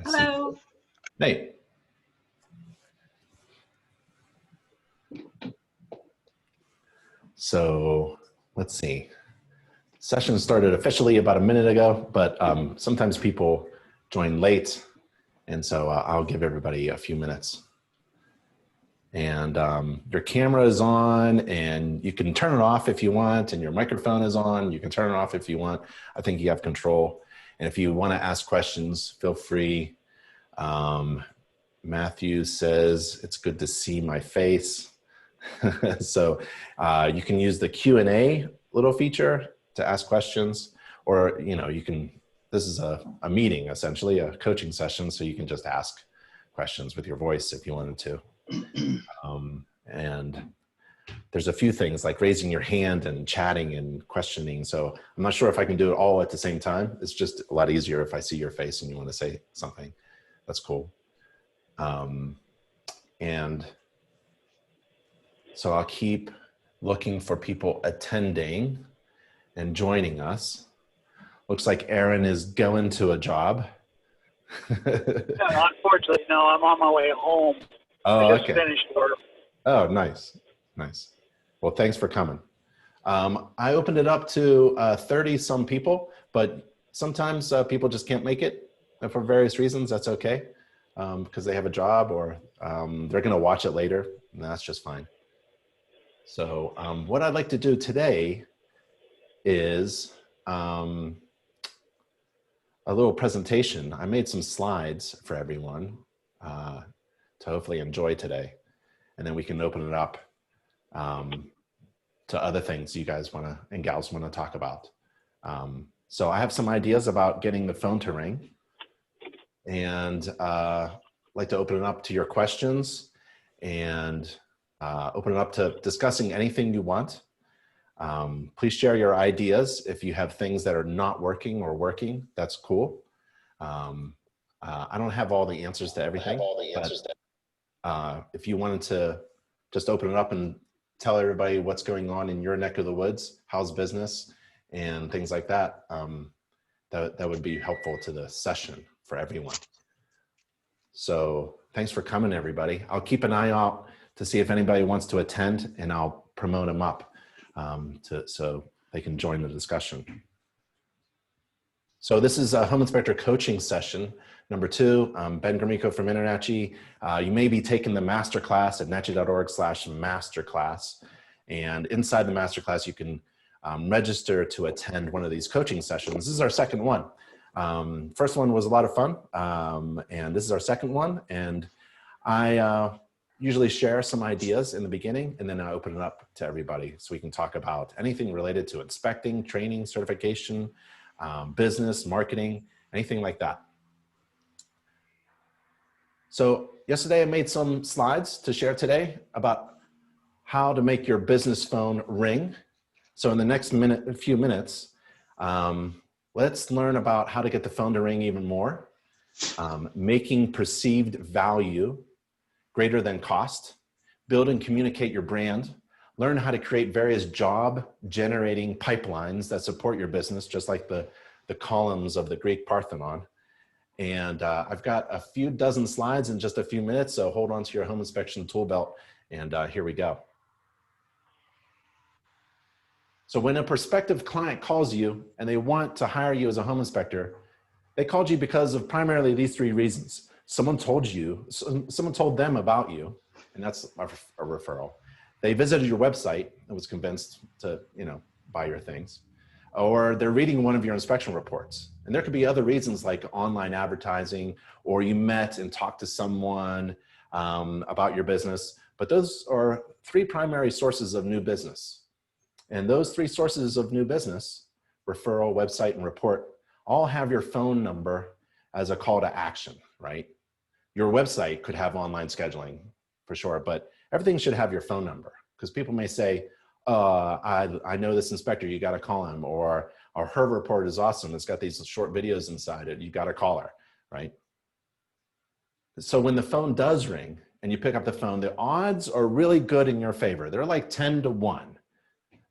I see. Hello. Nate. So let's see. Session started officially about a minute ago, but sometimes people join late. And so I'll give everybody a few minutes. And your camera is on and you can turn it off if you want, and your microphone is on. You can turn it off if you want. I think you have control. And if you want to ask questions, feel free. Matthew says, it's good to see my face. So you can use the Q&A little feature to ask questions, or, you know, you can, this is a meeting, essentially, a coaching session. So you can just ask questions with your voice if you wanted to. And there's a few things like raising your hand and chatting and questioning. So I'm not sure if I can do it all at the same time. It's just a lot easier if I see your face and you want to say something. That's cool. And so I'll keep looking for people attending and joining us. Looks like Aaron is going to a job. Unfortunately, no, I'm on my way home. Oh, I just okay. finished work. Oh, nice. Nice. Well, thanks for coming. I opened it up to 30 some people, but sometimes people just can't make it for various reasons. That's okay, because they have a job or they're going to watch it later, and that's just fine. So what I'd like to do today is a little presentation. I made some slides for everyone to hopefully enjoy today, and then we can open it up to other things you guys want to and gals want to talk about. So I have some ideas about getting the phone to ring, and I'd like to open it up to your questions and open it up to discussing anything you want. Please share your ideas. If you have things that are not working or working, that's cool. I don't have all the answers to everything, but if you wanted to just open it up and tell everybody what's going on in your neck of the woods, how's business, and things like that, that would be helpful to the session for everyone. So thanks for coming, everybody. I'll keep an eye out to see if anybody wants to attend, and I'll promote them up so they can join the discussion. So this is a home inspector coaching session number 2. Ben Gromicko from InterNACHI. You may be taking the masterclass at nachi.org/masterclass. And inside the masterclass, you can register to attend one of these coaching sessions. This is our second one. First one was a lot of fun. And this is our second one. And I usually share some ideas in the beginning, and then I open it up to everybody so we can talk about anything related to inspecting, training, certification, business, marketing, anything like that. So yesterday I made some slides to share today about how to make your business phone ring. So in the next few minutes, let's learn about how to get the phone to ring even more, making perceived value greater than cost, build and communicate your brand, learn how to create various job generating pipelines that support your business, just like the columns of the Greek Parthenon. And I've got a few dozen slides in just a few minutes, so hold on to your home inspection tool belt, and here we go. So when a prospective client calls you and they want to hire you as a home inspector, they called you because of primarily these 3 reasons. Someone told them about you, and that's a referral. They visited your website and was convinced to, buy your things. Or they're reading one of your inspection reports. And there could be other reasons like online advertising, or you met and talked to someone about your business. But those are 3 primary sources of new business. And those 3 sources of new business, referral, website, and report, all have your phone number as a call to action, right? Your website could have online scheduling for sure, but everything should have your phone number, because people may say, I know this inspector, you got to call him, or her report is awesome. It's got these short videos inside it. You got to call her, right? So when the phone does ring and you pick up the phone, the odds are really good in your favor. They're like 10 to 1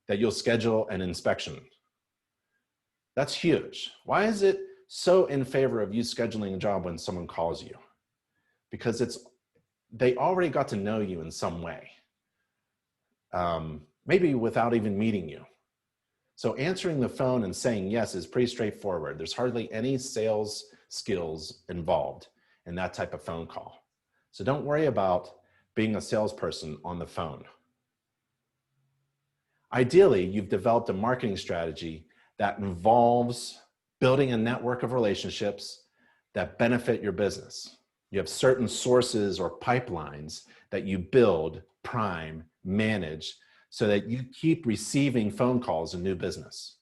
that you'll schedule an inspection. That's huge. Why is it so in favor of you scheduling a job when someone calls you, because they already got to know you in some way, maybe without even meeting you. So answering the phone and saying yes is pretty straightforward. There's hardly any sales skills involved in that type of phone call. So don't worry about being a salesperson on the phone. Ideally, you've developed a marketing strategy that involves building a network of relationships that benefit your business. You have certain sources or pipelines that you build, prime, manage, so that you keep receiving phone calls and new business.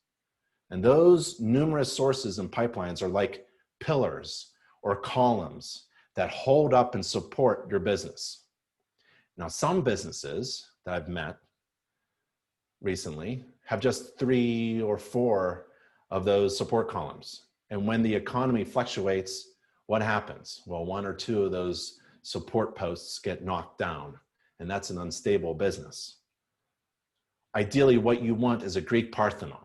And those numerous sources and pipelines are like pillars or columns that hold up and support your business. Now, some businesses that I've met recently have just 3 or 4 of those support columns. And when the economy fluctuates, what happens? Well, 1 or 2 of those support posts get knocked down, and that's an unstable business. Ideally, what you want is a Greek Parthenon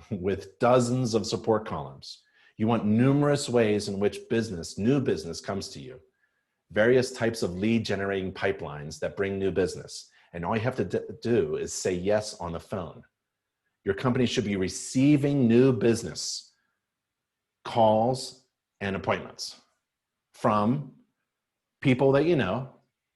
with dozens of support columns. You want numerous ways in which new business comes to you, various types of lead generating pipelines that bring new business. And all you have to do is say yes on the phone. Your company should be receiving new business calls and appointments from people that you know,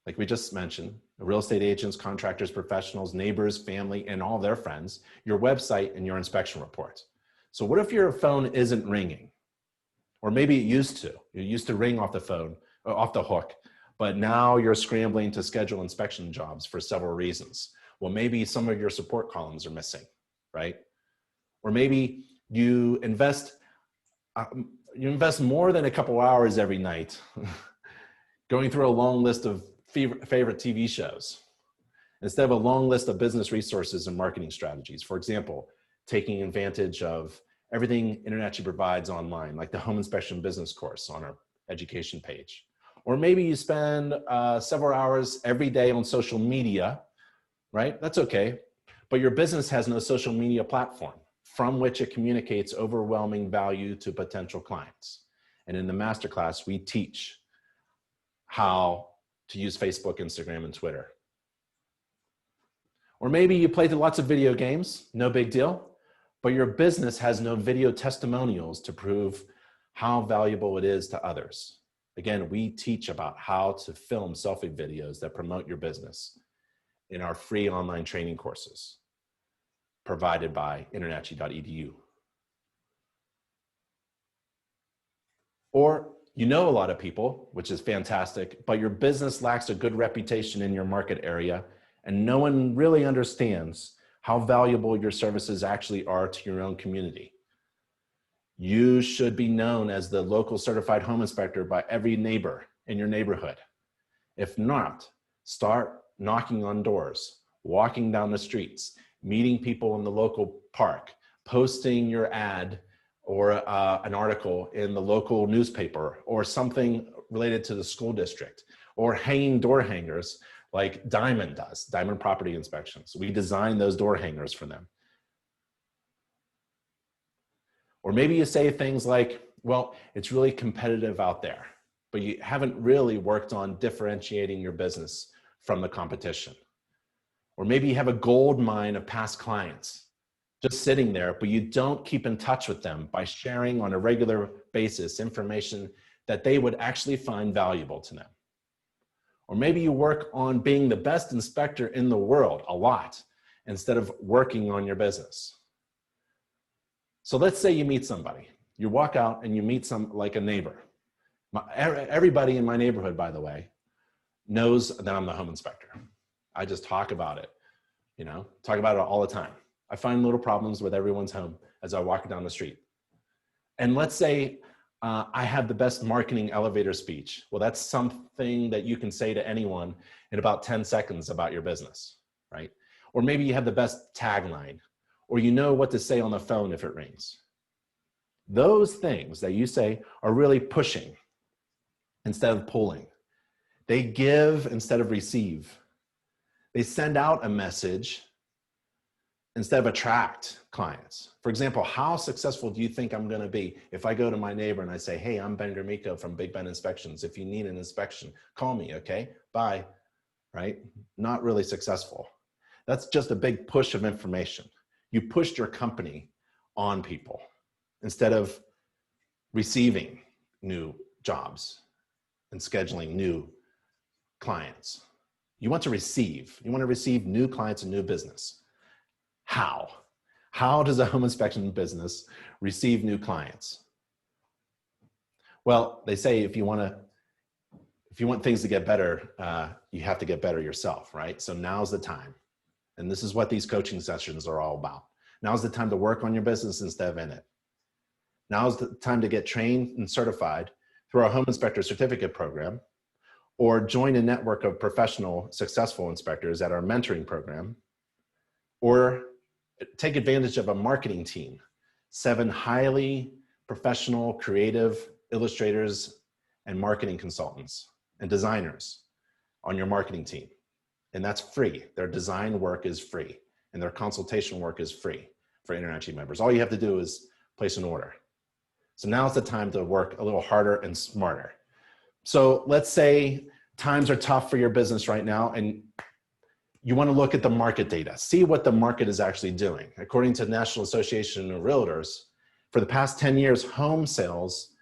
like we just mentioned, real estate agents, contractors, professionals, neighbors, family, and all their friends, your website, and your inspection reports. So what if your phone isn't ringing? Or maybe it used to. It used to ring off the phone, or off the hook, but now you're scrambling to schedule inspection jobs for several reasons. Well, maybe some of your support columns are missing, right? Or maybe you invest more than a couple hours every night going through a long list of favorite TV shows instead of a long list of business resources and marketing strategies. For example, taking advantage of everything InterNACHI provides online, like the home inspection business course on our education page. Or maybe you spend several hours every day on social media, right? That's okay. But your business has no social media platform from which it communicates overwhelming value to potential clients. And in the masterclass, we teach how to use Facebook, Instagram, and Twitter. Or maybe you play lots of video games, no big deal, but your business has no video testimonials to prove how valuable it is to others. Again, we teach about how to film selfie videos that promote your business in our free online training courses provided by InterNACHI.edu. Or you know a lot of people, which is fantastic, but your business lacks a good reputation in your market area, and no one really understands how valuable your services actually are to your own community. You should be known as the local certified home inspector by every neighbor in your neighborhood. If not, start knocking on doors, walking down the streets, meeting people in the local park, posting your ad or an article in the local newspaper or something related to the school district, or hanging door hangers like Diamond does, Diamond Property Inspections. We design those door hangers for them. Or maybe you say things like, well, it's really competitive out there, but you haven't really worked on differentiating your business from the competition. Or maybe you have a gold mine of past clients just sitting there, but you don't keep in touch with them by sharing on a regular basis information that they would actually find valuable to them. Or maybe you work on being the best inspector in the world a lot instead of working on your business. So let's say you meet somebody. You walk out and you meet like a neighbor. Everybody in my neighborhood, by the way, knows that I'm the home inspector. I just talk about it, talk about it all the time. I find little problems with everyone's home as I walk down the street. And let's say I have the best marketing elevator speech. Well, that's something that you can say to anyone in about 10 seconds about your business, right? Or maybe you have the best tagline, or you know what to say on the phone if it rings. Those things that you say are really pushing instead of pulling. They give instead of receive. They send out a message instead of attract clients. For example, how successful do you think I'm going to be if I go to my neighbor and I say, hey, I'm Ben Gromicko from Big Ben Inspections. If you need an inspection, call me, okay? Bye, right? Not really successful. That's just a big push of information. You pushed your company on people instead of receiving new jobs and scheduling new clients. You want to receive. You want to receive new clients and new business. How? How does a home inspection business receive new clients? Well, they say if you want things to get better, you have to get better yourself, right? So now's the time. And this is what these coaching sessions are all about. Now's the time to work on your business instead of in it. Now's the time to get trained and certified through our Home Inspector Certificate Program, or join a network of professional, successful inspectors at our mentoring program, or take advantage of a marketing team, 7 highly professional, creative illustrators and marketing consultants and designers on your marketing team. And that's free. Their design work is free, and their consultation work is free for InterNACHI members. All you have to do is place an order. So now's the time to work a little harder and smarter. So let's say times are tough for your business right now, and you want to look at the market data, see what the market is actually doing. According to the National Association of Realtors, for the past 10 years, home sales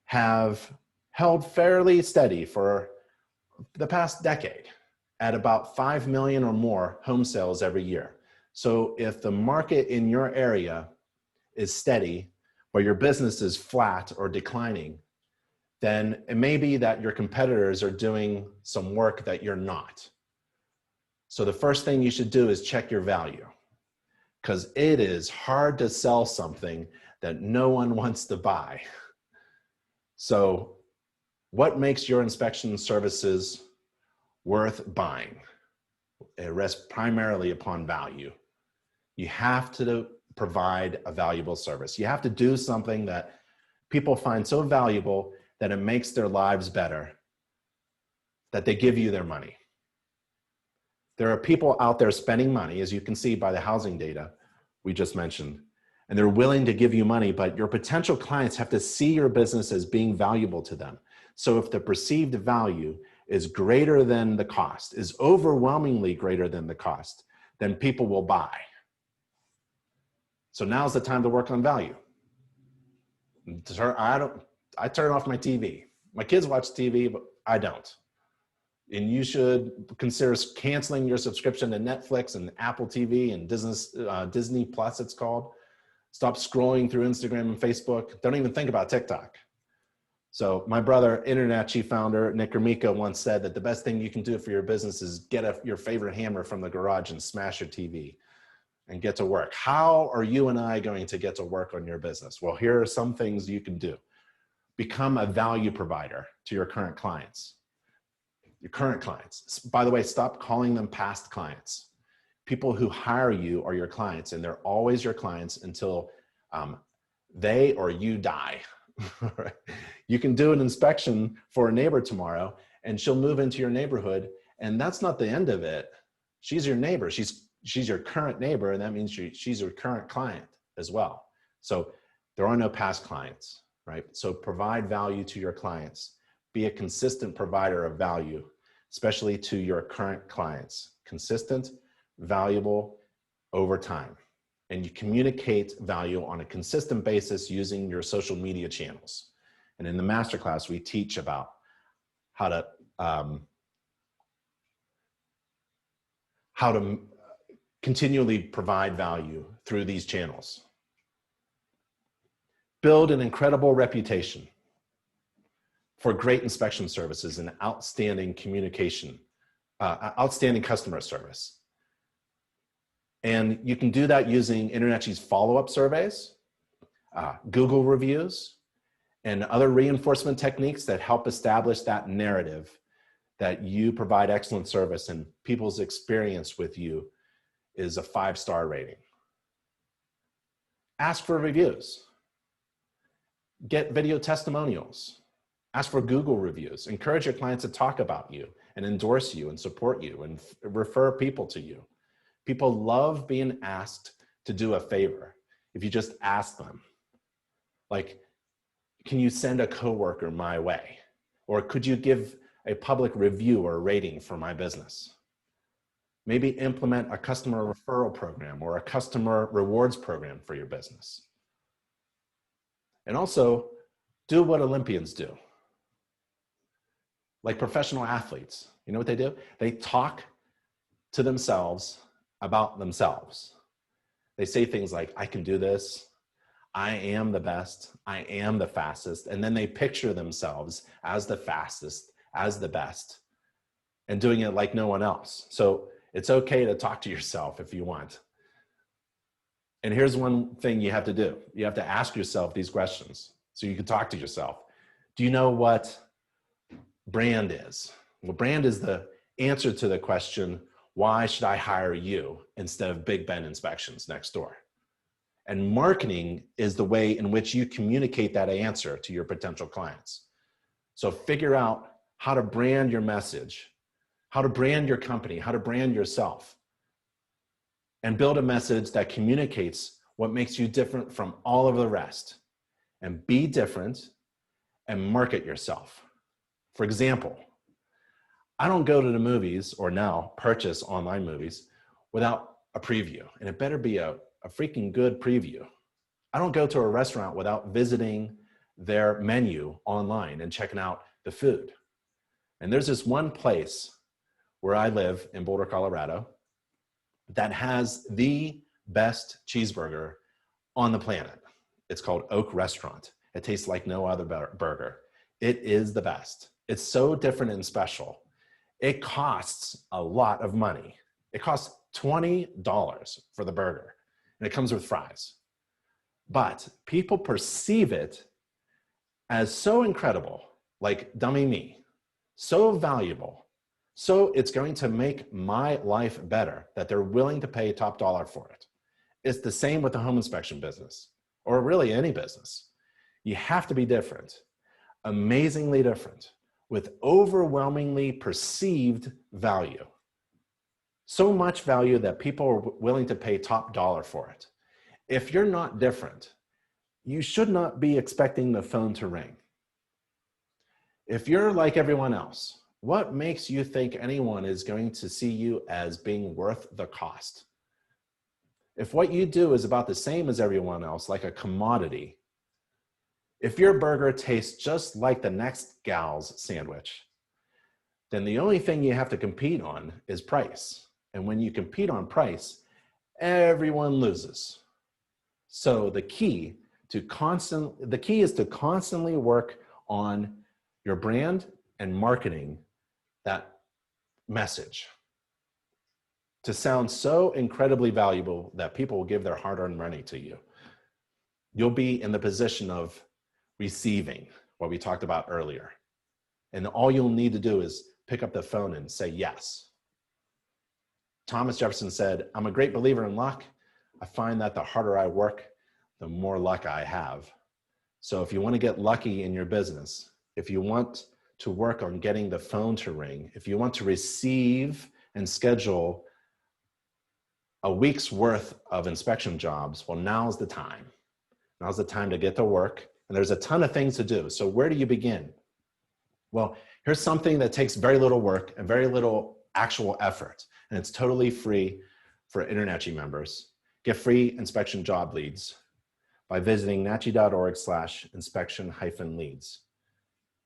have held fairly steady for the past decade at about 5 million or more home sales every year. So if the market in your area is steady, but your business is flat or declining, then it may be that your competitors are doing some work that you're not. So the first thing you should do is check your value, because it is hard to sell something that no one wants to buy. So what makes your inspection services worth buying? It rests primarily upon value. You have to provide a valuable service. You have to do something that people find so valuable that it makes their lives better, that they give you their money. There are people out there spending money, as you can see by the housing data we just mentioned, and they're willing to give you money, but your potential clients have to see your business as being valuable to them. So if the perceived value is greater than the cost, is overwhelmingly greater than the cost, then people will buy. So now's the time to work on value. I turn off my TV. My kids watch TV, but I don't. And you should consider canceling your subscription to Netflix and Apple TV and Disney Plus, it's called. Stop scrolling through Instagram and Facebook. Don't even think about TikTok. So my brother, InterNACHI founder, Nick Gromicko, once said that the best thing you can do for your business is get your favorite hammer from the garage and smash your TV and get to work. How are you and I going to get to work on your business? Well, here are some things you can do. Become a value provider to your current clients. Your current clients. By the way, stop calling them past clients. People who hire you are your clients, and they're always your clients until they or you die. You can do an inspection for a neighbor tomorrow, and she'll move into your neighborhood, and that's not the end of it. She's your neighbor. She's your current neighbor, and that means she's your current client as well. So there are no past clients, right? So provide value to your clients. Be a consistent provider of value, especially to your current clients. Consistent, valuable over time. And you communicate value on a consistent basis using your social media channels. And in the masterclass, we teach about how to continually provide value through these channels. Build an incredible reputation for great inspection services and outstanding communication, outstanding customer service. And you can do that using InterNACHI's follow-up surveys, Google reviews, and other reinforcement techniques that help establish that narrative that you provide excellent service and people's experience with you is a 5-star rating. Ask for reviews. Get video testimonials. Ask for Google reviews. Encourage your clients to talk about you and endorse you and support you and refer people to you. People love being asked to do a favor. if you just ask them, like, can you send a coworker my way? Or could you give a public review or rating for my business? Maybe implement a customer referral program or a customer rewards program for your business. And also, do what Olympians do. Like professional athletes, you know what they do? They talk to themselves about themselves. They say things like, I can do this, I am the best, I am the fastest, and then they picture themselves as the fastest, as the best, and doing it like no one else. So it's okay to talk to yourself if you want. And here's one thing you have to do. You have to ask yourself these questions so you can talk to yourself. Do you know what brand is? Well, brand is the answer to the question, why should I hire you instead of Big Ben Inspections next door? And marketing is the way in which you communicate that answer to your potential clients. So figure out how to brand your message, how to brand your company, how to brand yourself, and build a message that communicates what makes you different from all of the rest. And be different and market yourself. For example, I don't go to the movies or now purchase online movies without a preview, and it better be a freaking good preview. I don't go to a restaurant without visiting their menu online and checking out the food. And there's this one place where I live in Boulder, Colorado, that has the best cheeseburger on the planet. It's called Oak Restaurant. It tastes like no other burger. It is the best. It's so different and special. It costs a lot of money. It costs $20 for the burger, and it comes with fries. But people perceive it as so incredible, like dummy me, so valuable, so it's going to make my life better that they're willing to pay top dollar for it. It's the same with the home inspection business, or really any business. You have to be different, amazingly different, with overwhelmingly perceived value. So much value that people are willing to pay top dollar for it. If you're not different, you should not be expecting the phone to ring. If you're like everyone else, what makes you think anyone is going to see you as being worth the cost? If what you do is about the same as everyone else, like a commodity, if your burger tastes just like the next gal's sandwich, then the only thing you have to compete on is price. And when you compete on price, everyone loses. So the key is to constantly work on your brand and marketing that message to sound so incredibly valuable that people will give their hard-earned money to you. You'll be in the position of receiving what we talked about earlier. And all you'll need to do is pick up the phone and say yes. Thomas Jefferson said, "I'm a great believer in luck. I find that the harder I work, the more luck I have." So if you want to get lucky in your business, if you want to work on getting the phone to ring, if you want to receive and schedule a week's worth of inspection jobs, well, now's the time. Now's the time to get to work. And there's a ton of things to do. So where do you begin? Well, here's something that takes very little work and very little actual effort. And it's totally free for InterNACHI members. Get free inspection job leads by visiting nachi.org/inspection-leads.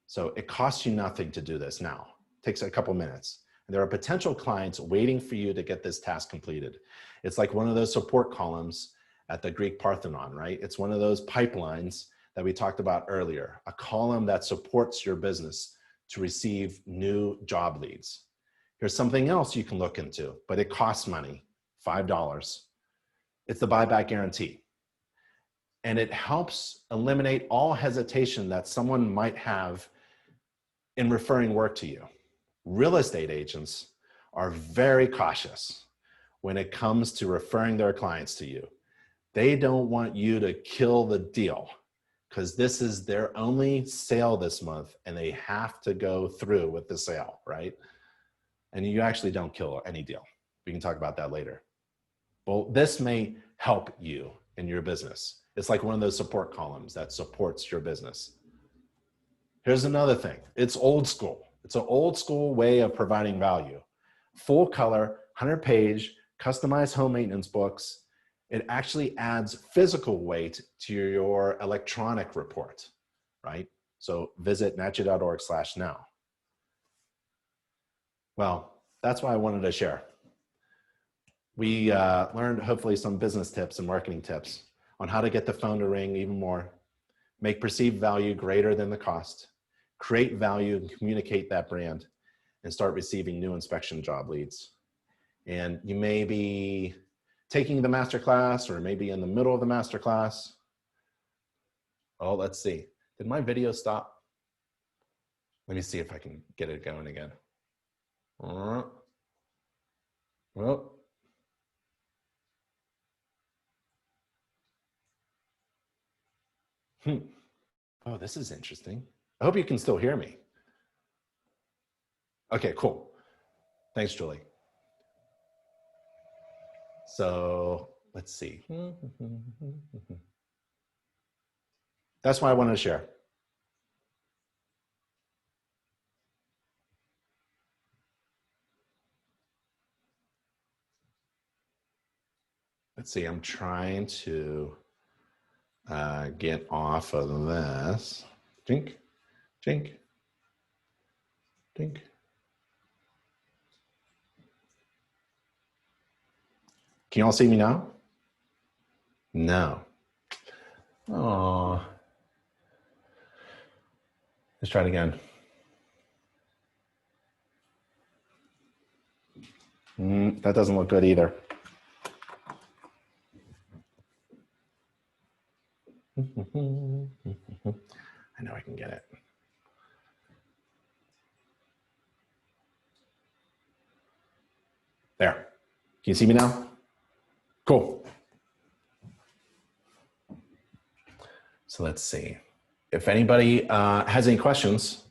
So it costs you nothing to do this now. It takes a couple minutes. And there are potential clients waiting for you to get this task completed. It's like one of those support columns at the Greek Parthenon, right? It's one of those pipelines that we talked about earlier, a column that supports your business to receive new job leads. Here's something else you can look into, but it costs money, $5. It's the buyback guarantee. And it helps eliminate all hesitation that someone might have in referring work to you. Real estate agents are very cautious when it comes to referring their clients to you. They don't want you to kill the deal because this is their only sale this month and they have to go through with the sale, right? And you actually don't kill any deal. We can talk about that later. Well, this may help you in your business. It's like one of those support columns that supports your business. Here's another thing. It's old school. It's an old school way of providing value. Full color, 100-page, customized home maintenance books. It actually adds physical weight to your electronic report, right? So visit nachi.org/now. Well, that's what I wanted to share. We learned hopefully some business tips and marketing tips on how to get the phone to ring even more, make perceived value greater than the cost, create value and communicate that brand, and start receiving new inspection job leads. And you may be taking the masterclass or maybe in the middle of the masterclass. Oh, let's see. Did my video stop? Let me see if I can get it going again. Well. Oh, this is interesting. I hope you can still hear me. Okay, cool. Thanks, Julie. So let's see. That's what I wanted to share. Let's see, I'm trying to get off of this. Jink, jink, jink. Can you all see me now? No. Oh. Let's try it again. That doesn't look good either. I know I can get it. There. Can you see me now? Cool. So let's see. If anybody has any questions,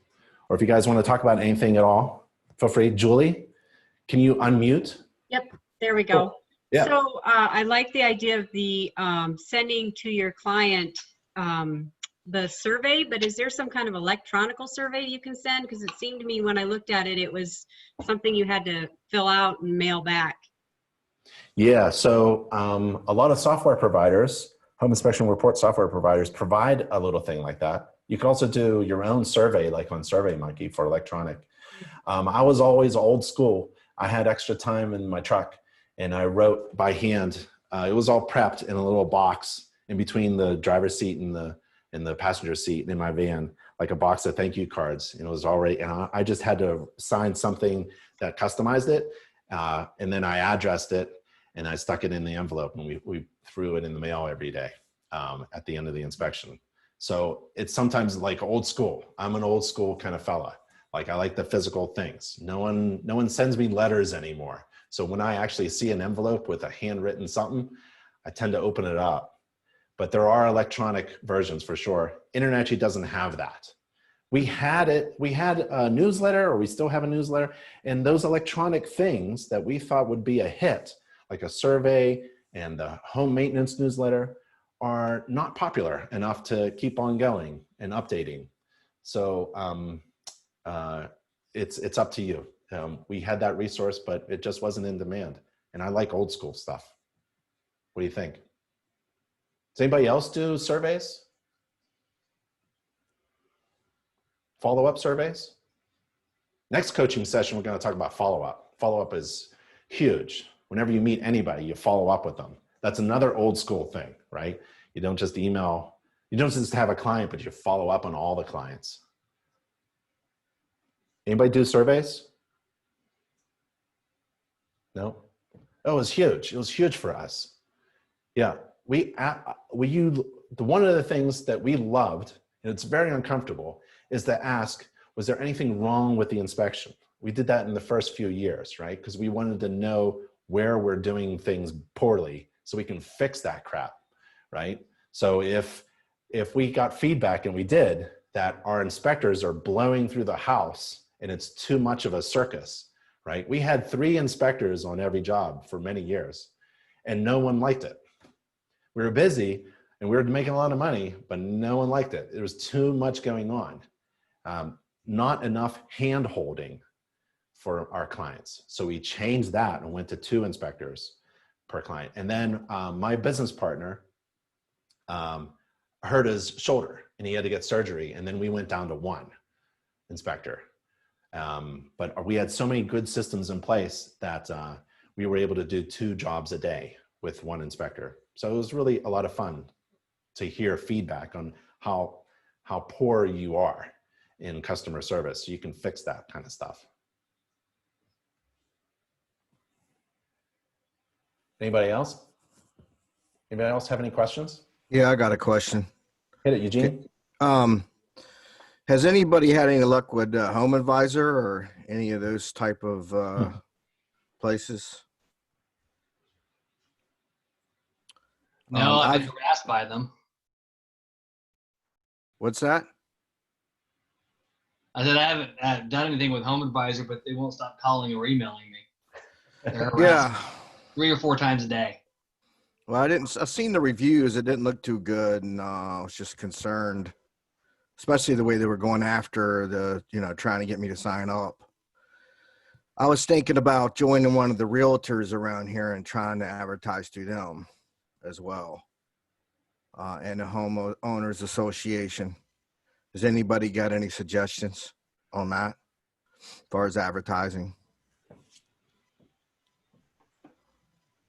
or if you guys want to talk about anything at all, feel free. Julie, can you unmute? Yep, there we go. Cool. Yeah. So I like the idea of the sending to your client the survey, but is there some kind of electronical survey you can send? Because it seemed to me when I looked at it, it was something you had to fill out and mail back. Yeah, so a lot of software providers, home inspection report software providers, provide a little thing like that. You can also do your own survey, like on SurveyMonkey for electronic. I was always old school. I had extra time in my truck, and I wrote by hand. It was all prepped in a little box in between the driver's seat and the passenger seat in my van, like a box of thank you cards. And it was already, and I just had to sign something that customized it, and then I addressed it, and I stuck it in the envelope, and we threw it in the mail every day at the end of the inspection. So it's sometimes like old school. I'm an old school kind of fella. Like I like the physical things. No one sends me letters anymore. So when I actually see an envelope with a handwritten something, I tend to open it up. But there are electronic versions for sure. InterNACHI doesn't have that. We had a newsletter, or we still have a newsletter, and those electronic things that we thought would be a hit, like a survey and the home maintenance newsletter, are not popular enough to keep on going and updating. So it's up to you. We had that resource, but it just wasn't in demand. And I like old school stuff. What do you think? Does anybody else do surveys? Follow-up surveys? Next coaching session, we're going to talk about follow-up. Follow-up is huge. Whenever you meet anybody, you follow up with them. That's another old school thing, right? You don't just email, you don't just have a client, but you follow up on all the clients. Anybody do surveys? No? Oh, it was huge. It was huge for us. Yeah, one of the things that we loved, and it's very uncomfortable, is to ask, was there anything wrong with the inspection? We did that in the first few years, right? Because we wanted to know where we're doing things poorly so we can fix that crap, right? So if we got feedback, and we did, that our inspectors are blowing through the house and it's too much of a circus, right? We had 3 inspectors on every job for many years, and no one liked it. We were busy and we were making a lot of money, but no one liked it. There was too much going on. Not enough hand holding for our clients. So we changed that and went to 2 inspectors per client. And then my business partner hurt his shoulder and he had to get surgery. And then we went down to 1 inspector. But we had so many good systems in place that we were able to do 2 jobs a day with 1 inspector. So it was really a lot of fun to hear feedback on how poor you are in customer service. So you can fix that kind of stuff. Anybody else? Anybody else have any questions? Yeah, I got a question. Hit it, Eugene. Has anybody had any luck with Home Advisor or any of those type of places? No, I've been harassed by them. What's that? I said I haven't done anything with Home Advisor, but they won't stop calling or emailing me. They're harassing Yeah. me 3 or 4 times a day. Well, I've seen the reviews. It didn't look too good, and I was just concerned, especially the way they were going after trying to get me to sign up. I was thinking about joining one of the realtors around here and trying to advertise to them as well, and the homeowners association. Has anybody got any suggestions on that as far as advertising?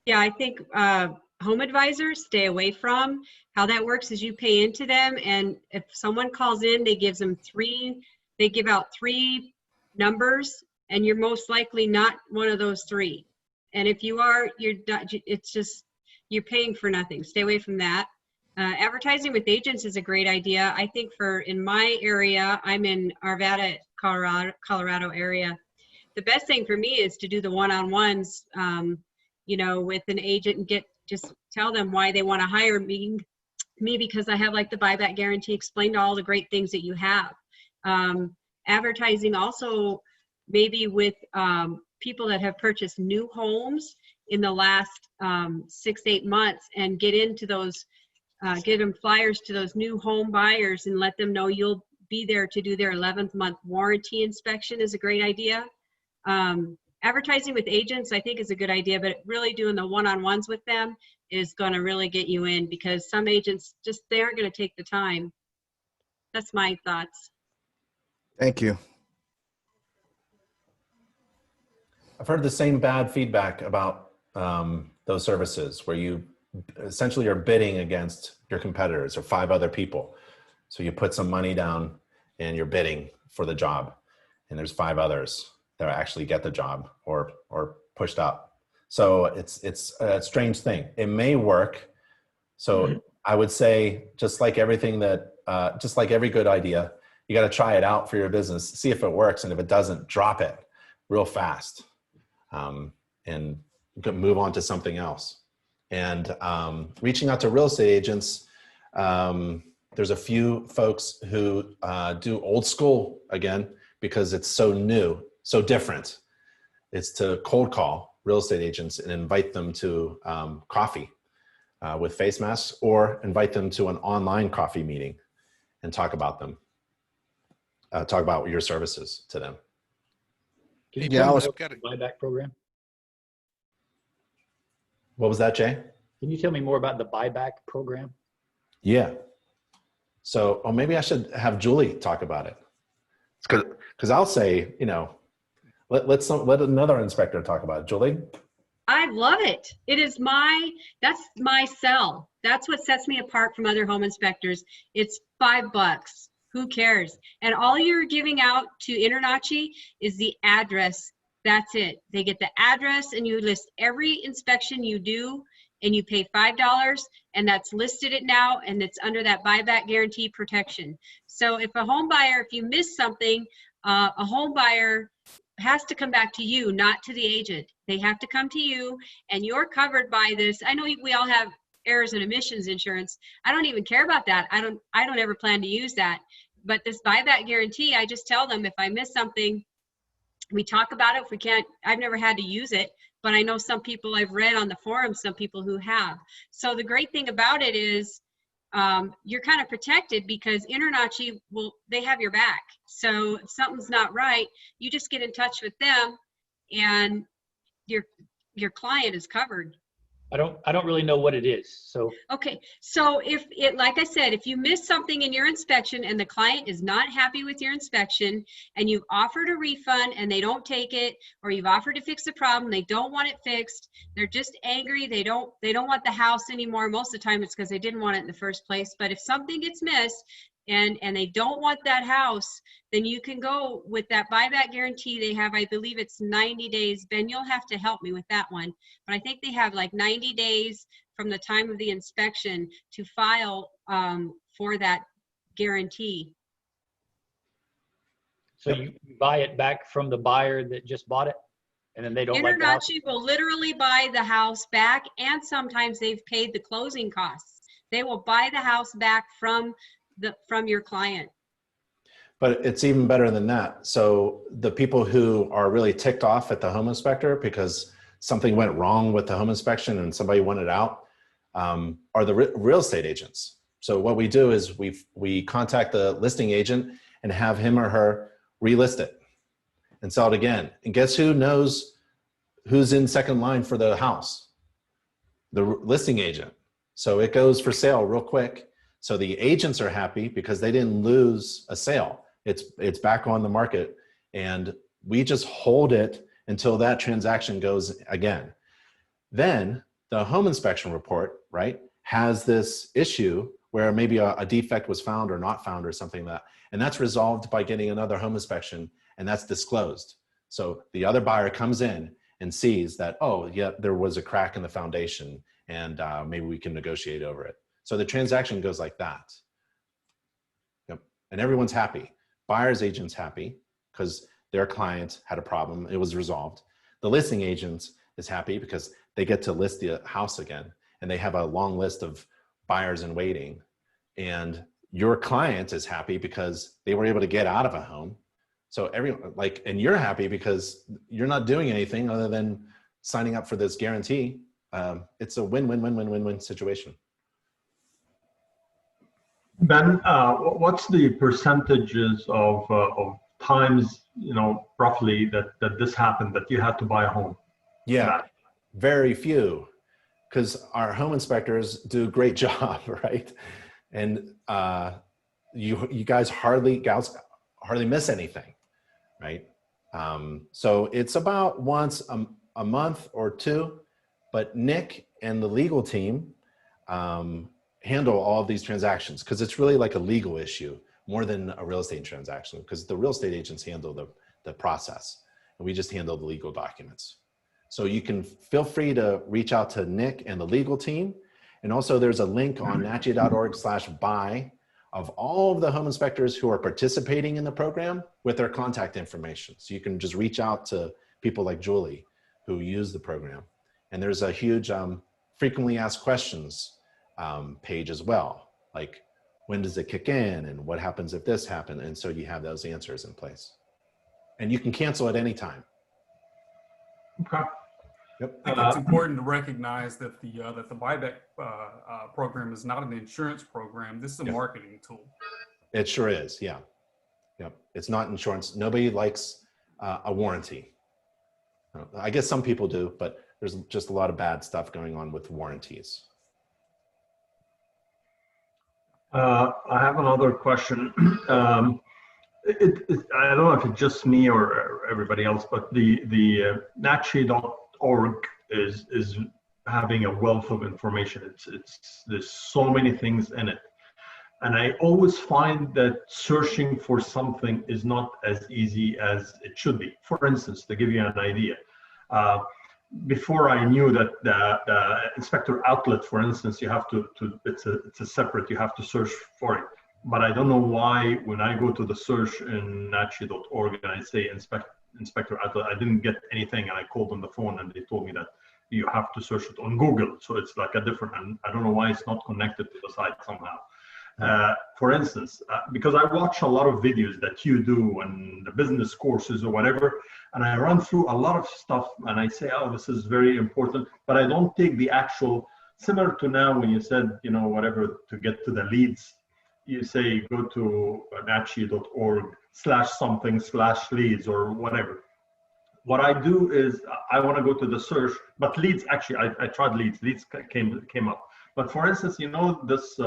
Yeah, I think Home Advisors stay away from. How that works is you pay into them, and if someone calls in, they give out 3 numbers, and you're most likely not one of those 3. And if you are, you're paying for nothing. Stay away from that. Advertising with agents is a great idea. I think in my area, I'm in Arvada, Colorado area. The best thing for me is to do the one-on-ones, with an agent and just tell them why they want to hire me because I have like the buyback guarantee, explain all the great things that you have. Advertising also maybe with people that have purchased new homes in the last 6-8 months and get into those, get them flyers to those new home buyers and let them know you'll be there to do their 11th month warranty inspection is a great idea. Advertising with agents, I think, is a good idea, but really doing the one-on-ones with them is going to really get you in because some agents they aren't going to take the time. That's my thoughts. Thank you. I've heard the same bad feedback about those services where you essentially are bidding against your competitors or 5 other people. So you put some money down and you're bidding for the job, and there's 5 others that actually get the job or pushed up. So it's a strange thing. It may work. So I would say, just like everything just like every good idea, you got to try it out for your business, see if it works. And if it doesn't, drop it real fast and move on to something else. And reaching out to real estate agents, there's a few folks who do old school again, because it's so new, so different. It's to cold call real estate agents and invite them to coffee with face masks, or invite them to an online coffee meeting and talk about them, talk about your services to them. Can you Yeah, tell I me was- more about the buyback program? What was that, Jay? Can you tell me more about the buyback program? Yeah. So, or maybe I should have Julie talk about it. Because I'll say, let another inspector talk about it. Julie? I love it. That's my sell. That's what sets me apart from other home inspectors. It's $5. Who cares? And all you're giving out to InterNACHI is the address. That's it. They get the address and you list every inspection you do and you pay $5, and that's listed it now, and it's under that buyback guarantee protection. So if you miss something, a home buyer has to come back to you, not to the agent. They have to come to you, and you're covered by this. I know we all have errors and omissions insurance. I don't even care about that. I don't ever plan to use that. But this buyback guarantee, I just tell them if I miss something, we talk about it. If we can't, I've never had to use it, but I know some people I've read on the forum, some people who have. So the great thing about it is you're kind of protected because InterNACHI they have your back. So if something's not right, you just get in touch with them and your client is covered. I don't really know what it is. So Okay, so like I said, if you miss something in your inspection and the client is not happy with your inspection and you've offered a refund and they don't take it, or you've offered to fix the problem, they don't want it fixed, they're just angry, they don't want the house anymore. Most of the time it's because they didn't want it in the first place. But if something gets missed and they don't want that house, then you can go with that buyback guarantee. They have, I believe it's 90 days. Ben, you'll have to help me with that one. But I think they have like 90 days from the time of the inspection to file for that guarantee. so you buy it back from the buyer that just bought it, and then they don't like the house? InterNACHI will literally buy the house back, and sometimes they've paid the closing costs. They will buy the house back from your client. But it's even better than that. So the people who are really ticked off at the home inspector because something went wrong with the home inspection and somebody wanted out are the real estate agents. So what we do is we contact the listing agent and have him or her relist it and sell it again. And guess who knows who's in second line for the house? The listing agent. So it goes for sale real quick. So the agents are happy because they didn't lose a sale. It's back on the market, and we just hold it until that transaction goes again. Then the home inspection report, right, has this issue where maybe a defect was found or not found or something like that, and that's resolved by getting another home inspection, and that's disclosed. So the other buyer comes in and sees that, oh yeah, there was a crack in the foundation, and maybe we can negotiate over it. So the transaction goes like that. Yep. And everyone's happy. Buyer's agent's happy because their client had a problem. It was resolved. The listing agent is happy because they get to list the house again, and they have a long list of buyers in waiting. And your client is happy because they were able to get out of a home. So everyone, and you're happy because you're not doing anything other than signing up for this guarantee. It's a win-win-win-win-win-win situation. Ben, what's the percentages of times, roughly that this happened, that you had to buy a home? Yeah, very few, because our home inspectors do a great job, right? And you guys hardly miss anything, right? So it's about once a month or two, but Nick and the legal team handle all of these transactions because it's really like a legal issue more than a real estate transaction, because the real estate agents handle the process and we just handle the legal documents. So you can feel free to reach out to Nick and the legal team. And also there's a link on nachi.org/buy of all of the home inspectors who are participating in the program with their contact information. So you can just reach out to people like Julie who use the program. And there's a huge frequently asked questions page as well. Like, when does it kick in and what happens if this happened? And so you have those answers in place. And you can cancel at any time. Okay. Yep. I think it's important to recognize that the buyback program is not an insurance program. This is a marketing tool. It sure is. Yeah. Yep. It's not insurance. Nobody likes a warranty. I guess some people do, but there's just a lot of bad stuff going on with warranties. I have another question. I don't know if it's just me or everybody else, but the nachi.org is having a wealth of information. There's so many things in it. And I always find that searching for something is not as easy as it should be. For instance, to give you an idea, before I knew that the inspector outlet, for instance, you have to it's a separate, you have to search for it. But I don't know why when I go to the search in nachi.org and I say inspector outlet, I didn't get anything, and I called on the phone and they told me that you have to search it on Google. So it's like a different, and I don't know why it's not connected to the site somehow. For instance, because I watch a lot of videos that you do and the business courses or whatever, and I run through a lot of stuff and I say, oh, this is very important, but I don't take the actual, similar to now when you said, you know, whatever, to get to the leads, you say go to nachi.org/something/leads or whatever. What I do is I want to go to the search, but leads, actually, I tried leads came up. But for instance, you know, this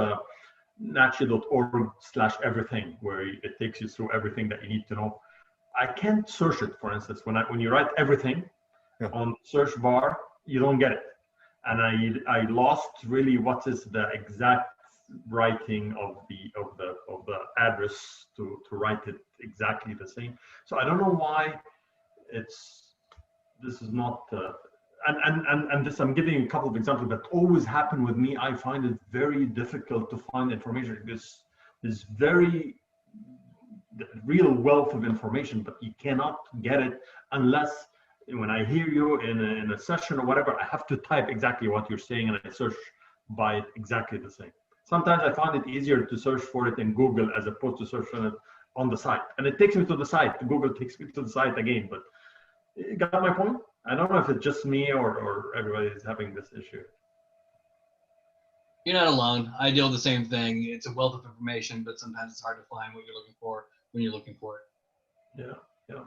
nachi.org/everything, where it takes you through everything that you need to know. I can't search it, for instance, when you write everything on search bar, you don't get it. And I lost really what is the exact writing of the address to write it exactly the same. So I don't know why this is not and this, I'm giving a couple of examples that always happen with me. I find it very difficult to find information. This very real wealth of information, but you cannot get it unless, when I hear you in a session or whatever, I have to type exactly what you're saying and I search by it exactly the same. Sometimes I find it easier to search for it in Google as opposed to searching it on the site. And it takes me to the site. Google takes me to the site again, but you got my point? I don't know if it's just me or everybody is having this issue. You're not alone. I deal with the same thing. It's a wealth of information, but sometimes it's hard to find what you're looking for when you're looking for it. Yeah.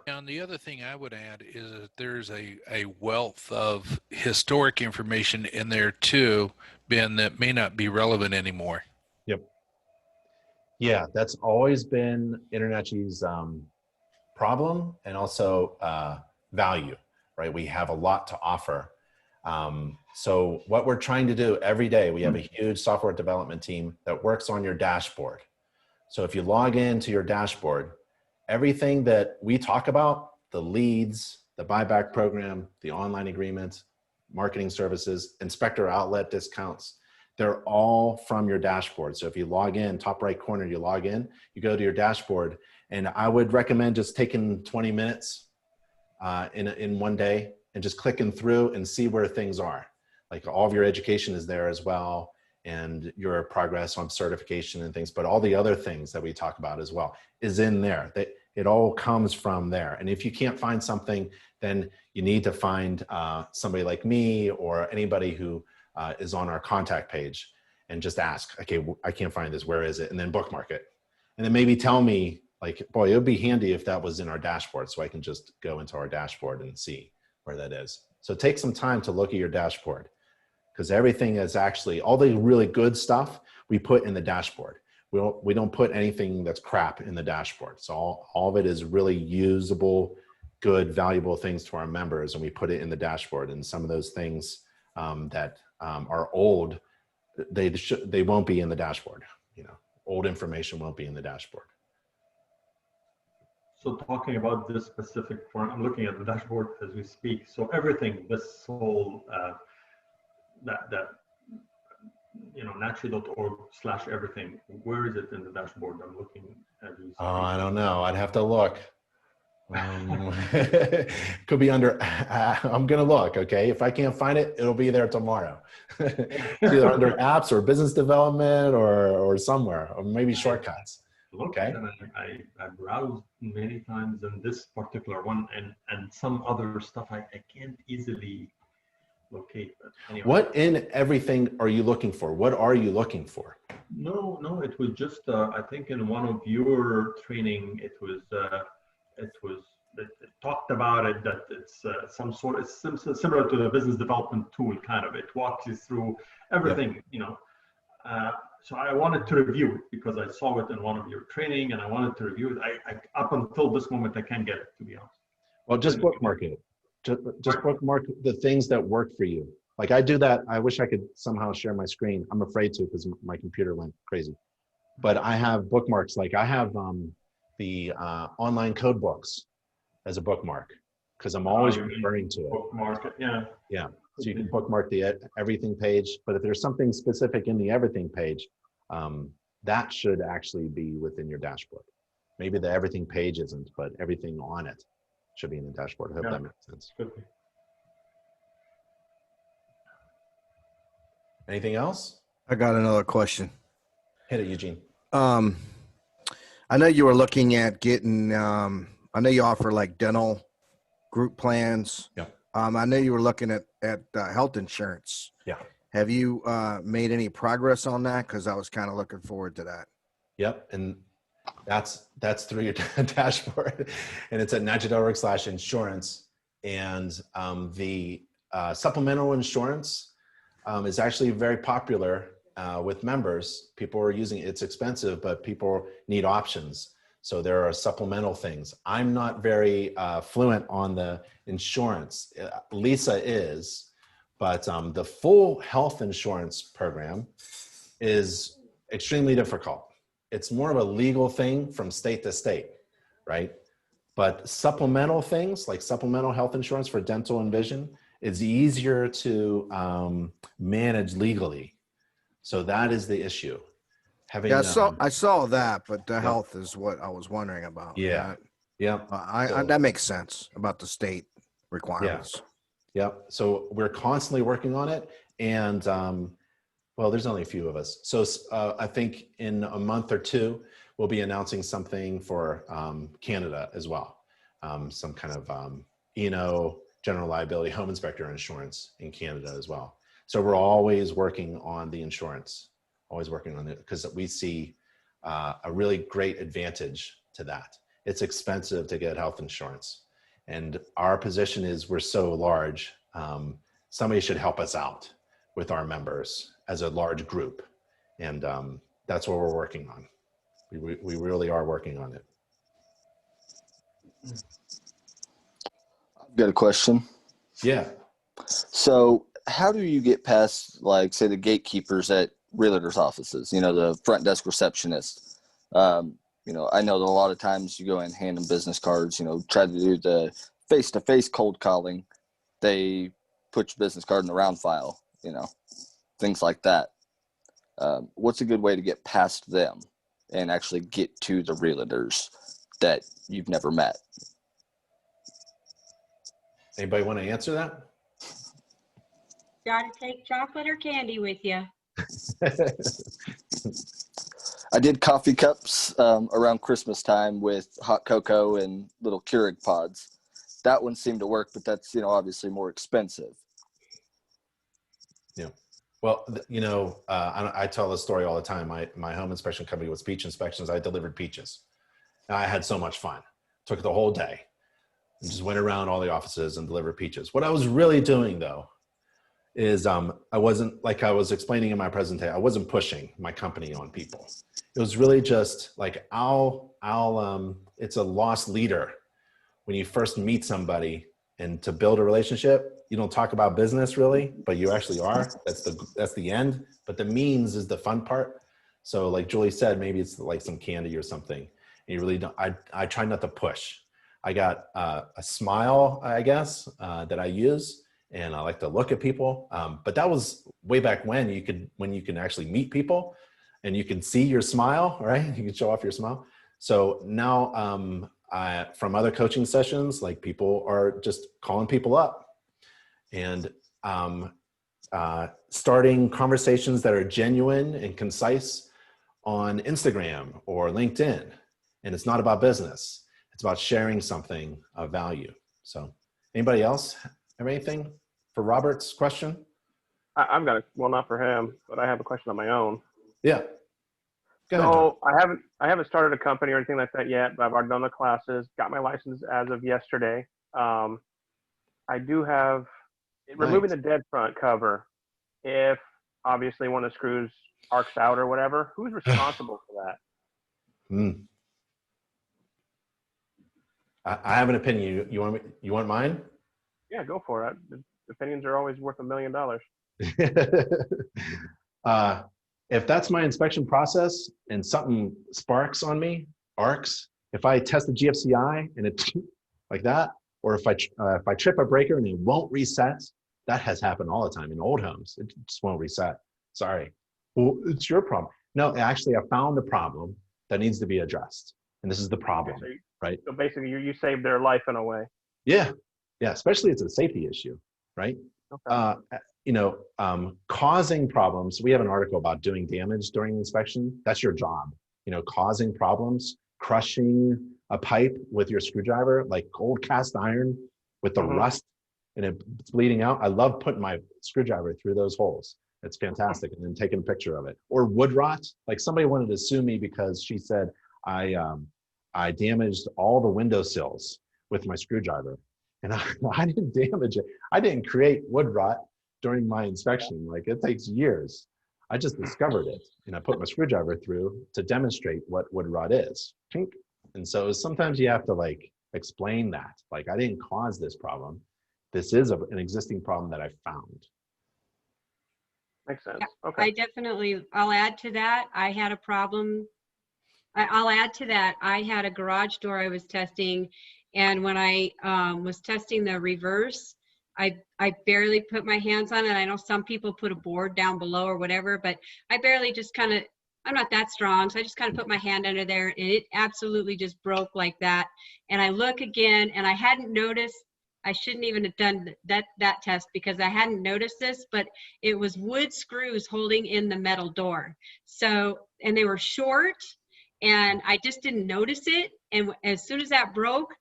And the other thing I would add is that there's a wealth of historic information in there too, Ben, that may not be relevant anymore. Yep. Yeah, that's always been InterNACHI's problem and also value, right? We have a lot to offer. So what we're trying to do every day, we have a huge software development team that works on your dashboard. So if you log into your dashboard, everything that we talk about, the leads, the buyback program, the online agreements, marketing services, inspector outlet discounts, they're all from your dashboard. So if you log in, top right corner, you log in, you go to your dashboard, and I would recommend just taking 20 minutes in one day and just clicking through and see where things are. Like all of your education is there as well, and your progress on certification and things, but all the other things that we talk about as well is in there. It all comes from there. And if you can't find something, then you need to find somebody like me or anybody who is on our contact page and just ask, okay, I can't find this, where is it? And then bookmark it. And then maybe tell me, like, boy, it would be handy if that was in our dashboard so I can just go into our dashboard and see where that is. So take some time to look at your dashboard, because everything is actually, all the really good stuff we put in the dashboard. We don't put anything that's crap in the dashboard. So all of it is really usable, good, valuable things to our members, and we put it in the dashboard. And some of those things that are old, they won't be in the dashboard. You know, old information won't be in the dashboard. So talking about this specific point, I'm looking at the dashboard as we speak. So everything, this whole that you know, nachi.org/everything, where is it in the dashboard? I'm looking as we speak. Oh, I don't know. I'd have to look. Could be under, I'm going to look. Okay. If I can't find it, it'll be there tomorrow. It's either under apps or business development or somewhere, or maybe shortcuts. Okay. I browsed many times in this particular one and some other stuff I can't easily locate. But anyway. What in everything are you looking for? What are you looking for? No, it was just, I think in one of your training, it talked about it, that it's some sort, it's similar to the business development tool, kind of. It walks you through everything, yep. You know. So I wanted to review it because I saw it in one of your training and I wanted to review it. I up until this moment, I can't get it, to be honest. Well, just bookmark it. Just bookmark the things that work for you. Like I do that. I wish I could somehow share my screen. I'm afraid to because my computer went crazy. But I have bookmarks. Like I have the online code books as a bookmark because I'm always referring to it. Bookmark it, yeah. Yeah. So you can bookmark the everything page. But if there's something specific in the everything page, that should actually be within your dashboard. Maybe the everything page isn't, but everything on it should be in the dashboard. I hope that makes sense. Anything else? I got another question. Hit it, Eugene. Um, I know you were looking at getting, I know you offer like dental group plans. Yeah. I know you were looking at health insurance. Yeah. Have you made any progress on that? Because I was kind of looking forward to that. Yep. And that's through your dashboard, and it's at NACHI.org/insurance. And the supplemental insurance is actually very popular with members. People are using it. It's expensive, but people need options. So there are supplemental things. I'm not very fluent on the insurance. Lisa is, but the full health insurance program is extremely difficult. It's more of a legal thing from state to state, right? But supplemental things like supplemental health insurance for dental and vision is easier to manage legally. So that is the issue. Having, Yeah, I saw that, but the Yep. health is what I was wondering about. Yeah. Yeah. That makes sense about the state requirements. Yep. So we're constantly working on it. And well, there's only a few of us. So I think in a month or two, we'll be announcing something for Canada as well. Some kind of general liability home inspector insurance in Canada as well. So we're always working on the insurance, always working on it, because we see a really great advantage to that. It's expensive to get health insurance. And our position is we're so large, somebody should help us out with our members as a large group. And that's what we're working on. We really are working on it. I've got a question. Yeah. So how do you get past, like, say, the gatekeepers at realtors' offices, the front desk receptionist? I know that a lot of times you go and hand them business cards, try to do the face-to-face cold calling. They put your business card in the round file, things like that. What's a good way to get past them and actually get to the realtors that you've never met? Anybody want to answer that? Gotta take chocolate or candy with you. I did coffee cups around Christmas time with hot cocoa and little Keurig pods. That one seemed to work, but that's, obviously more expensive. Yeah. Well, I tell this story all the time. My home inspection company was Peach Inspections. I delivered peaches. And I had so much fun. Took the whole day and just went around all the offices and delivered peaches. What I was really doing, though, is I wasn't, like I was explaining in my presentation, I wasn't pushing my company on people. It was really just like, it's a lost leader. When you first meet somebody and to build a relationship, you don't talk about business really, but you actually are. That's the end. But the means is the fun part. So like Julie said, maybe it's like some candy or something. And you really don't, I try not to push. I got a smile, I guess, that I use. And I like to look at people. But that was way back when you can actually meet people and you can see your smile, right? You can show off your smile. So now from other coaching sessions, like people are just calling people up and starting conversations that are genuine and concise on Instagram or LinkedIn. And it's not about business. It's about sharing something of value. So anybody else have anything for Robert's question? I've got well, not for him, but I have a question on my own. Yeah. Go ahead, So I haven't started a company or anything like that yet, but I've already done the classes, got my license as of yesterday. I do have removing the dead front cover. If obviously one of the screws arcs out or whatever, who's responsible for that? I have an opinion. You want mine? Yeah, go for it. Opinions are always worth $1 million. If that's my inspection process and something sparks on me, arcs, if I test the GFCI and it like that, or if I trip a breaker and it won't reset, that has happened all the time in old homes. It just won't reset. Sorry. Well, it's your problem. No, actually, I found the problem that needs to be addressed. And this is the problem, right? So basically, you saved their life in a way. Yeah. Yeah. Especially it's a safety issue, right? Okay. Causing problems. We have an article about doing damage during inspection. That's your job. causing problems, crushing a pipe with your screwdriver, like old cast iron with the rust and it's bleeding out. I love putting my screwdriver through those holes. It's fantastic. And then taking a picture of it. Or wood rot. Like somebody wanted to sue me because she said I damaged all the windowsills with my screwdriver. And I didn't damage it. I didn't create wood rot during my inspection. Like it takes years. I just discovered it and I put my screwdriver through to demonstrate what wood rot is. And so sometimes you have to like explain that. Like I didn't cause this problem. This is an existing problem that I found. Makes sense. Yeah, Okay. I'll add to that. I had a problem. I'll add to that. I had a garage door I was testing, and when I was testing the reverse, I barely put my hands on it. I know some people put a board down below or whatever, but I barely just kind of, I'm not that strong, so I just kind of put my hand under there, and it absolutely just broke like that. And I look again, and I hadn't noticed. I shouldn't even have done that test because I hadn't noticed this, but it was wood screws holding in the metal door. So, and they were short, and I just didn't notice it. And as soon as that broke,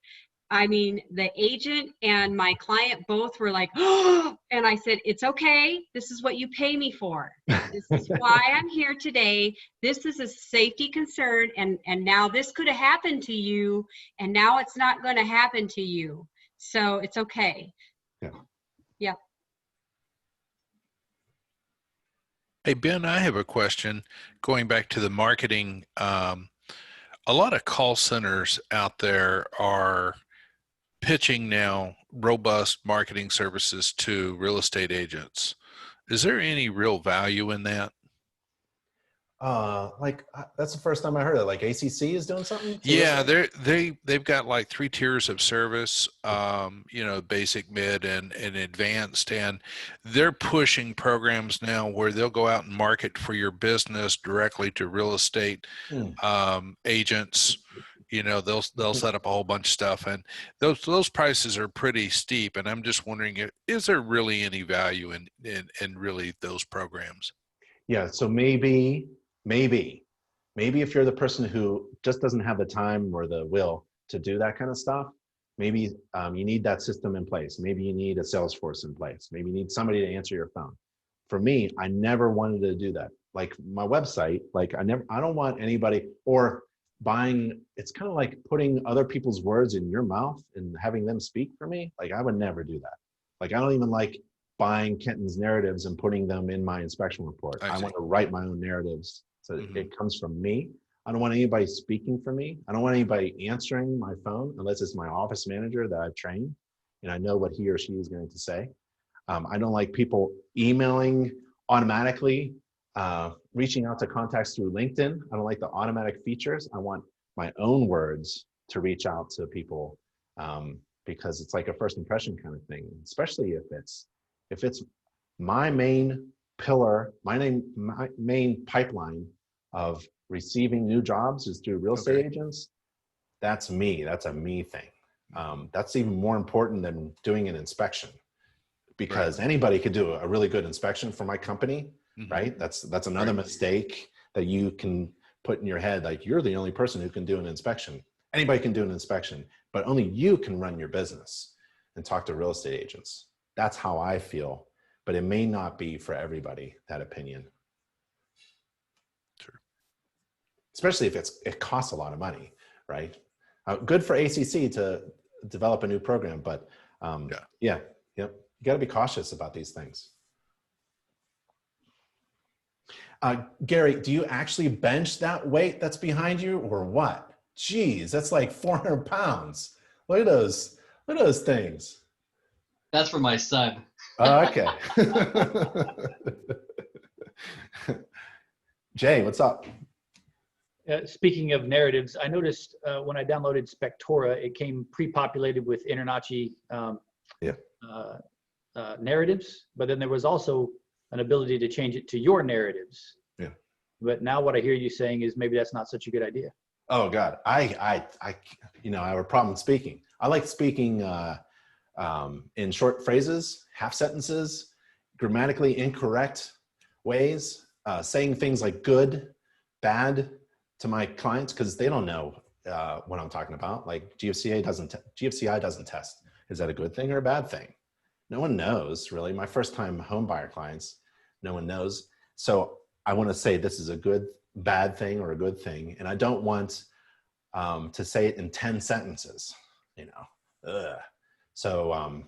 I mean, the agent and my client both were like, oh, and I said, it's okay. This is what you pay me for. This is why I'm here today. This is a safety concern. And now this could have happened to you, and now it's not going to happen to you. So it's okay. Yeah. Yep. Hey, Ben, I have a question going back to the marketing. A lot of call centers out there are pitching now robust marketing services to real estate agents. Is there any real value in that? That's the first time I heard it. Like ACC is doing something? Yeah, they've got like 3 tiers of service, basic, mid, and advanced, and they're pushing programs now where they'll go out and market for your business directly to real estate agents. They'll set up a whole bunch of stuff, and those prices are pretty steep. And I'm just wondering, is there really any value in really those programs? Yeah. So maybe if you're the person who just doesn't have the time or the will to do that kind of stuff, maybe you need that system in place. Maybe you need a Salesforce in place. Maybe you need somebody to answer your phone. For me, I never wanted to do that. Like my website, I don't want anybody or buying, it's kind of like putting other people's words in your mouth and having them speak for me. Like I would never do that. Like I don't even like buying Kenton's narratives and putting them in my inspection report. I want to write my own narratives. So it comes from me. I don't want anybody speaking for me. I don't want anybody answering my phone unless it's my office manager that I've trained and I know what he or she is going to say. I don't like people emailing automatically, reaching out to contacts through LinkedIn. I don't like the automatic features. I want my own words to reach out to people because it's like a first impression kind of thing, especially if it's my main pillar, my main pipeline of receiving new jobs is through real estate agents. That's me. That's a me thing. That's even more important than doing an inspection because anybody could do a really good inspection for my company, right? That's another mistake that you can put in your head. Like you're the only person who can do an inspection. Anybody can do an inspection, but only you can run your business and talk to real estate agents. That's how I feel, but it may not be for everybody, that opinion. Sure. Especially if it costs a lot of money, right? Good for ACC to develop a new program, but you got to be cautious about these things. Gary, do you actually bench that weight that's behind you or what? Geez, that's like 400 pounds. Look at those things. That's for my son. Okay. Jay, what's up? Speaking of narratives, I noticed when I downloaded Spectora, it came pre-populated with InterNACHI narratives, but then there was also an ability to change it to your narratives. Yeah. But now what I hear you saying is maybe that's not such a good idea. Oh God, I have a problem speaking. I like speaking in short phrases, half sentences, grammatically incorrect ways, saying things like good, bad, to my clients because they don't know what I'm talking about. Like GFCI doesn't test. Is that a good thing or a bad thing? No one knows really. My first time home buyer clients, no one knows. So I want to say this is a good, bad thing or a good thing. And I don't want to say it in 10 sentences, you know. Ugh. So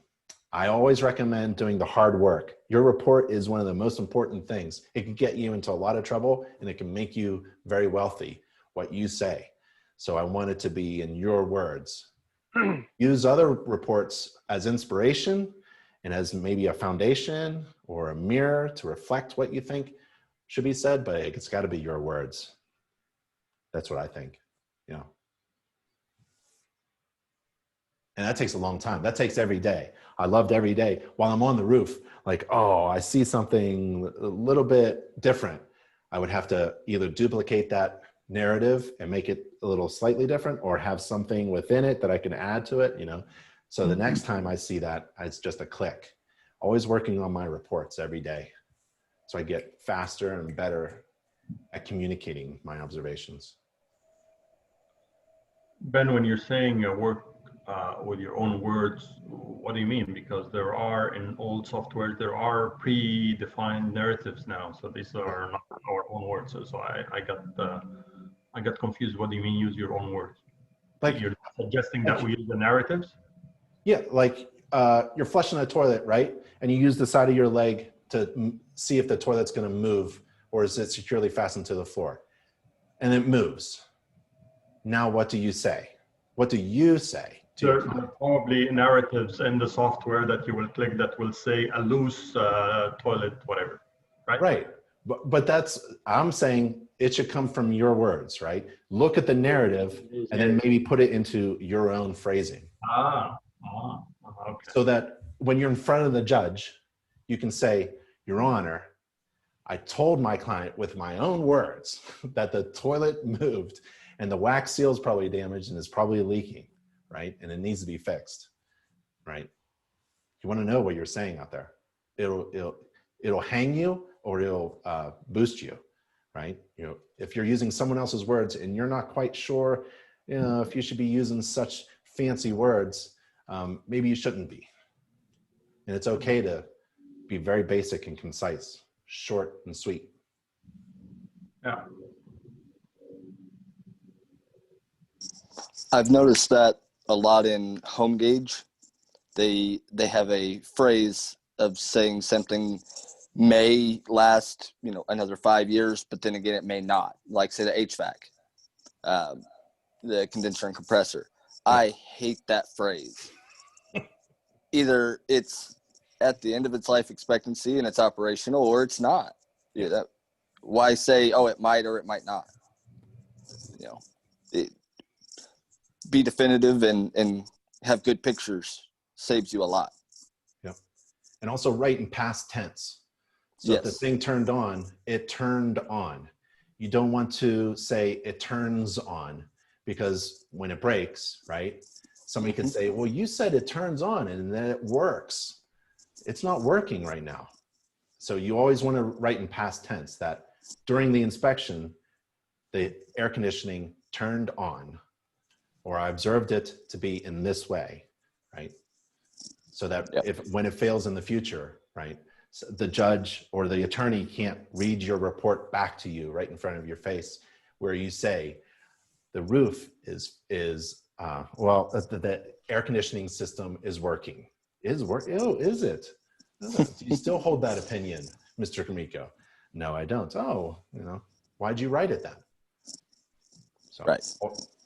I always recommend doing the hard work. Your report is one of the most important things. It can get you into a lot of trouble and it can make you very wealthy, what you say. So I want it to be in your words. Use other reports as inspiration and as maybe a foundation or a mirror to reflect what you think should be said, but it's got to be your words. That's what I think, you know. And that takes a long time. That takes every day. I loved every day while I'm on the roof, like, oh, I see something a little bit different. I would have to either duplicate that narrative and make it a little slightly different or have something within it that I can add to it, you know. So the next time I see that, it's just a click. Always working on my reports every day. So I get faster and better at communicating my observations. Ben, when you're saying work with your own words, what do you mean? Because there are, in old software, there are predefined narratives now. So these are not our own words. So I got confused. What do you mean use your own words? Like you're suggesting that we use the narratives? Yeah, like you're flushing a toilet, right? And you use the side of your leg to see if the toilet's going to move or is it securely fastened to the floor? And it moves. Now, what do you say? What do you say? There are probably narratives in the software that you will click that will say a loose toilet, whatever, right? Right. But that's, I'm saying it should come from your words, right? Look at the narrative and then maybe put it into your own phrasing. Okay. So that when you're in front of the judge, you can say, Your Honor, I told my client with my own words that the toilet moved and the wax seal is probably damaged and is probably leaking, right? And it needs to be fixed, right? You want to know what you're saying out there. It'll hang you or it'll boost you, right? You know, if you're using someone else's words and you're not quite sure, you know, if you should be using such fancy words, maybe you shouldn't be. And it's okay to be very basic and concise, short and sweet. Yeah. I've noticed that a lot in Home Gauge. They have a phrase of saying something may last, you know, another 5 years, but then again, it may not. Like say the HVAC, the condenser and compressor. I hate that phrase. Either it's at the end of its life expectancy and it's operational, or it's not. Yeah, why say, oh, it might or it might not? You know, be definitive and have good pictures saves you a lot. Yeah. And also write in past tense. So if the thing turned on, it turned on. You don't want to say it turns on because when it breaks, right? Somebody could say, well, you said it turns on and then it works. It's not working right now. So you always want to write in past tense that during the inspection, the air conditioning turned on, or I observed it to be in this way, right? So that when it fails in the future, right, so the judge or the attorney can't read your report back to you right in front of your face, where you say the roof is the air conditioning system is working. Oh, is it? Do you still hold that opinion, Mr. Gromicko? No, I don't. Oh, you know, why'd you write it then? So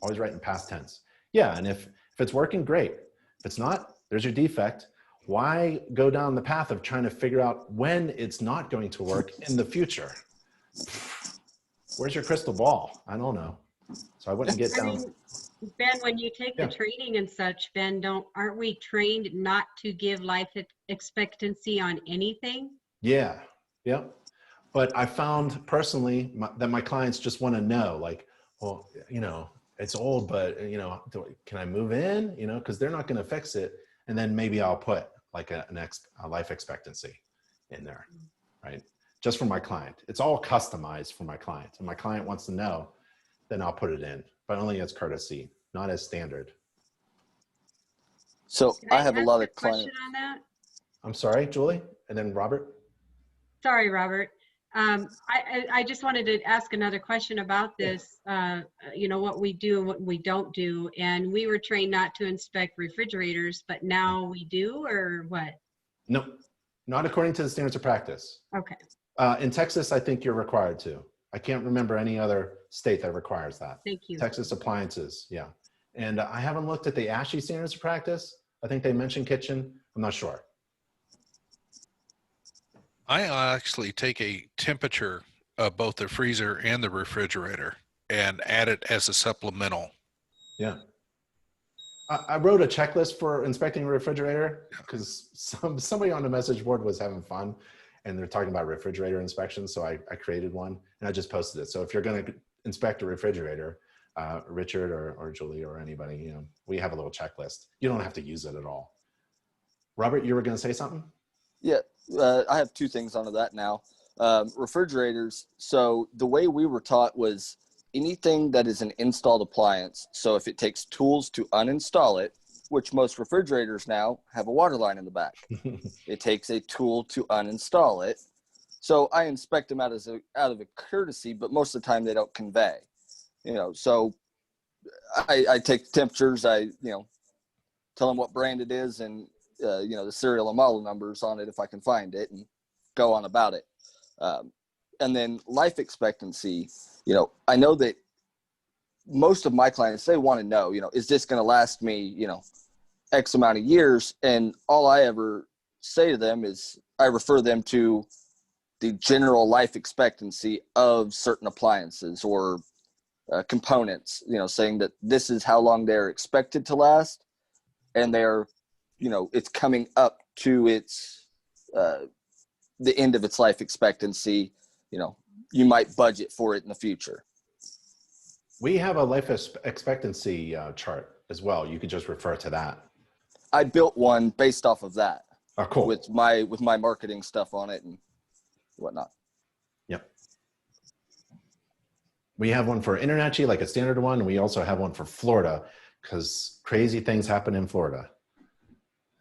always write in past tense. Yeah, and if it's working, great. If it's not, there's your defect. Why go down the path of trying to figure out when it's not going to work in the future? Where's your crystal ball? I don't know. So I wouldn't get down. I mean, Ben, when you take the training and such, Ben, aren't we trained not to give life expectancy on anything? Yeah. But I found personally that my clients just want to know, like, well, you know, it's old, but you know, can I move in? You know, because they're not going to fix it, and then maybe I'll put like a life expectancy in there, right? Just for my client. It's all customized for my client, and my client wants to know then I'll put it in, but only as courtesy, not as standard. So Can I have a ask lot a of question clients. on that? I'm sorry, Julie, and then Robert. Sorry, Robert. I just wanted to ask another question about this, you know, what we do and what we don't do. And we were trained not to inspect refrigerators, but now we do, or what? No, not according to the standards of practice. Okay. In Texas, I think you're required to. I can't remember any other state that requires that. Thank you. Texas appliances, yeah. And I haven't looked at the ASHI standards of practice. I think they mentioned kitchen. I'm not sure. I actually take a temperature of both the freezer and the refrigerator and add it as a supplemental. Yeah. I wrote a checklist for inspecting a refrigerator because somebody on the message board was having fun and they're talking about refrigerator inspections. So I created one and I just posted it. So if you're going to inspect a refrigerator, Richard or Julie or anybody, you know, we have a little checklist. You don't have to use it at all. Robert, you were going to say something? Yeah, I have two things onto that now. Refrigerators. So the way we were taught was anything that is an installed appliance. So if it takes tools to uninstall it, which most refrigerators now have a water line in the back, it takes a tool to uninstall it. So I inspect them out of a courtesy, but most of the time they don't convey. You know, so I take temperatures. I tell them what brand it is and the serial and model numbers on it if I can find it, and go on about it. And then life expectancy. I know that most of my clients, they want to know, is this going to last me, X amount of years? And all I ever say to them is I refer them to the general life expectancy of certain appliances or components, saying that this is how long they're expected to last. And they're, it's coming up to its, the end of its life expectancy. You might budget for it in the future. We have a life expectancy chart as well. You could just refer to that. I built one based off of that. Oh, cool. With my marketing stuff on it and whatnot. Yep. We have one for InterNACHI, like a standard one. And we also have one for Florida because crazy things happen in Florida.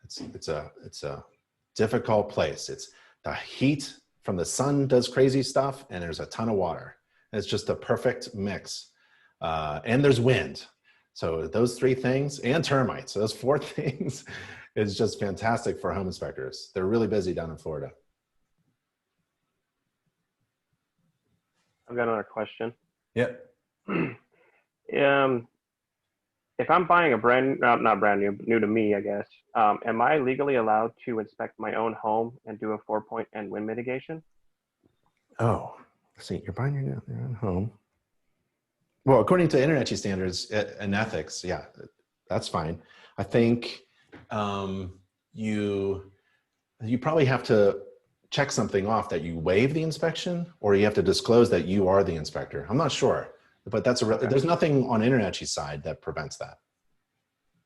It's a difficult place. It's the heat from the sun does crazy stuff, and there's a ton of water. And it's just a perfect mix. And there's wind. So those three things, and termites. So those four things is just fantastic for home inspectors. They're really busy down in Florida. I've got another question. Yep. If I'm buying a not brand new, new to me, I guess, am I legally allowed to inspect my own home and do a 4-point and wind mitigation? Oh, see, you're buying your own home. Well, according to InterNACHI standards and ethics, yeah, that's fine. I think you probably have to check something off that you waive the inspection, or you have to disclose that you are the inspector. I'm not sure, but there's nothing on InterNACHI's side that prevents that.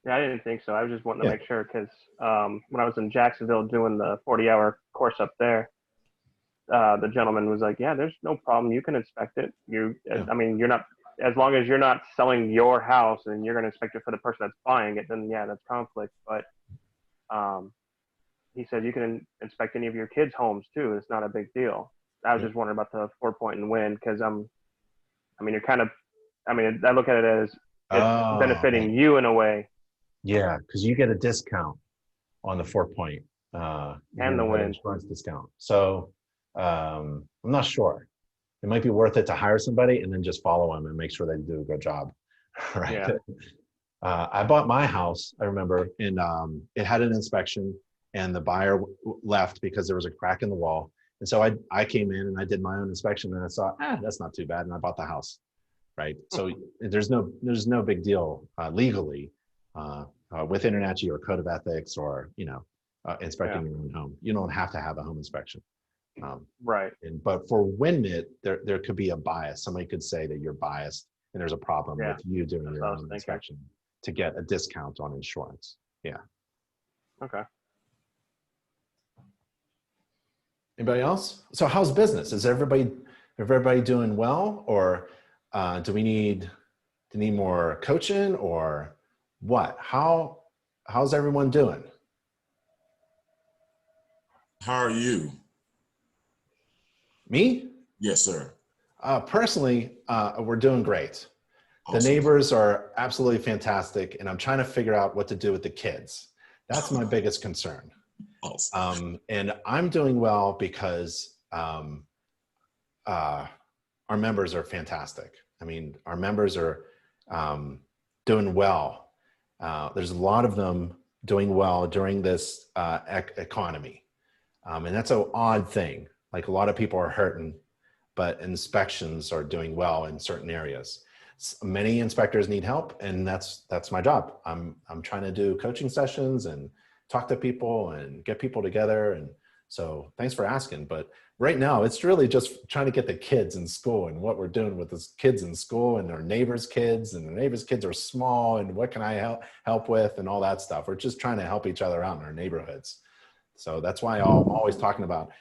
Yeah, I didn't think so. I was just wanting to make sure because when I was in Jacksonville doing the 40-hour course up there, the gentleman was like, "Yeah, there's no problem. You can inspect it. I mean, you're not, as long as you're not selling your house and you're going to inspect it for the person that's buying it, then yeah, that's conflict." But he said you can inspect any of your kids' homes too. It's not a big deal. I was just wondering about the 4-point and wind because I look at it as it's benefiting you in a way. Yeah, because you get a discount on the 4-point and the wind insurance discount. So I'm not sure. It might be worth it to hire somebody and then just follow them and make sure they do a good job. Right. Yeah. I bought my house, I remember, and it had an inspection and the buyer left because there was a crack in the wall. And so I came in and I did my own inspection and I saw, that's not too bad. And I bought the house. Right. So there's no big deal legally with InterNACHI or code of ethics or, inspecting your own home. You don't have to have a home inspection. Right. But for WinMit, there could be a bias. Somebody could say that you're biased and there's a problem with you doing your own inspection to get a discount on insurance. Yeah. Okay. Anybody else? So how's business? Is everybody doing well? Or do we need more coaching or what? How's everyone doing? How are you? Me? Yes, sir. Personally, we're doing great. The Awesome. neighbors are absolutely fantastic, and I'm trying to figure out what to do with the kids. That's my biggest concern. Awesome. And I'm doing well because our members are fantastic. I mean, our members are doing well. There's a lot of them doing well during this economy. And that's an odd thing. Like, a lot of people are hurting, but inspections are doing well in certain areas. Many inspectors need help, and that's my job. I'm trying to do coaching sessions and talk to people and get people together. And so thanks for asking. But right now, it's really just trying to get the kids in school and what we're doing with the kids in school and our neighbors' kids, and the neighbors' kids are small, and what can I help with and all that stuff. We're just trying to help each other out in our neighborhoods. So that's why I'm always talking about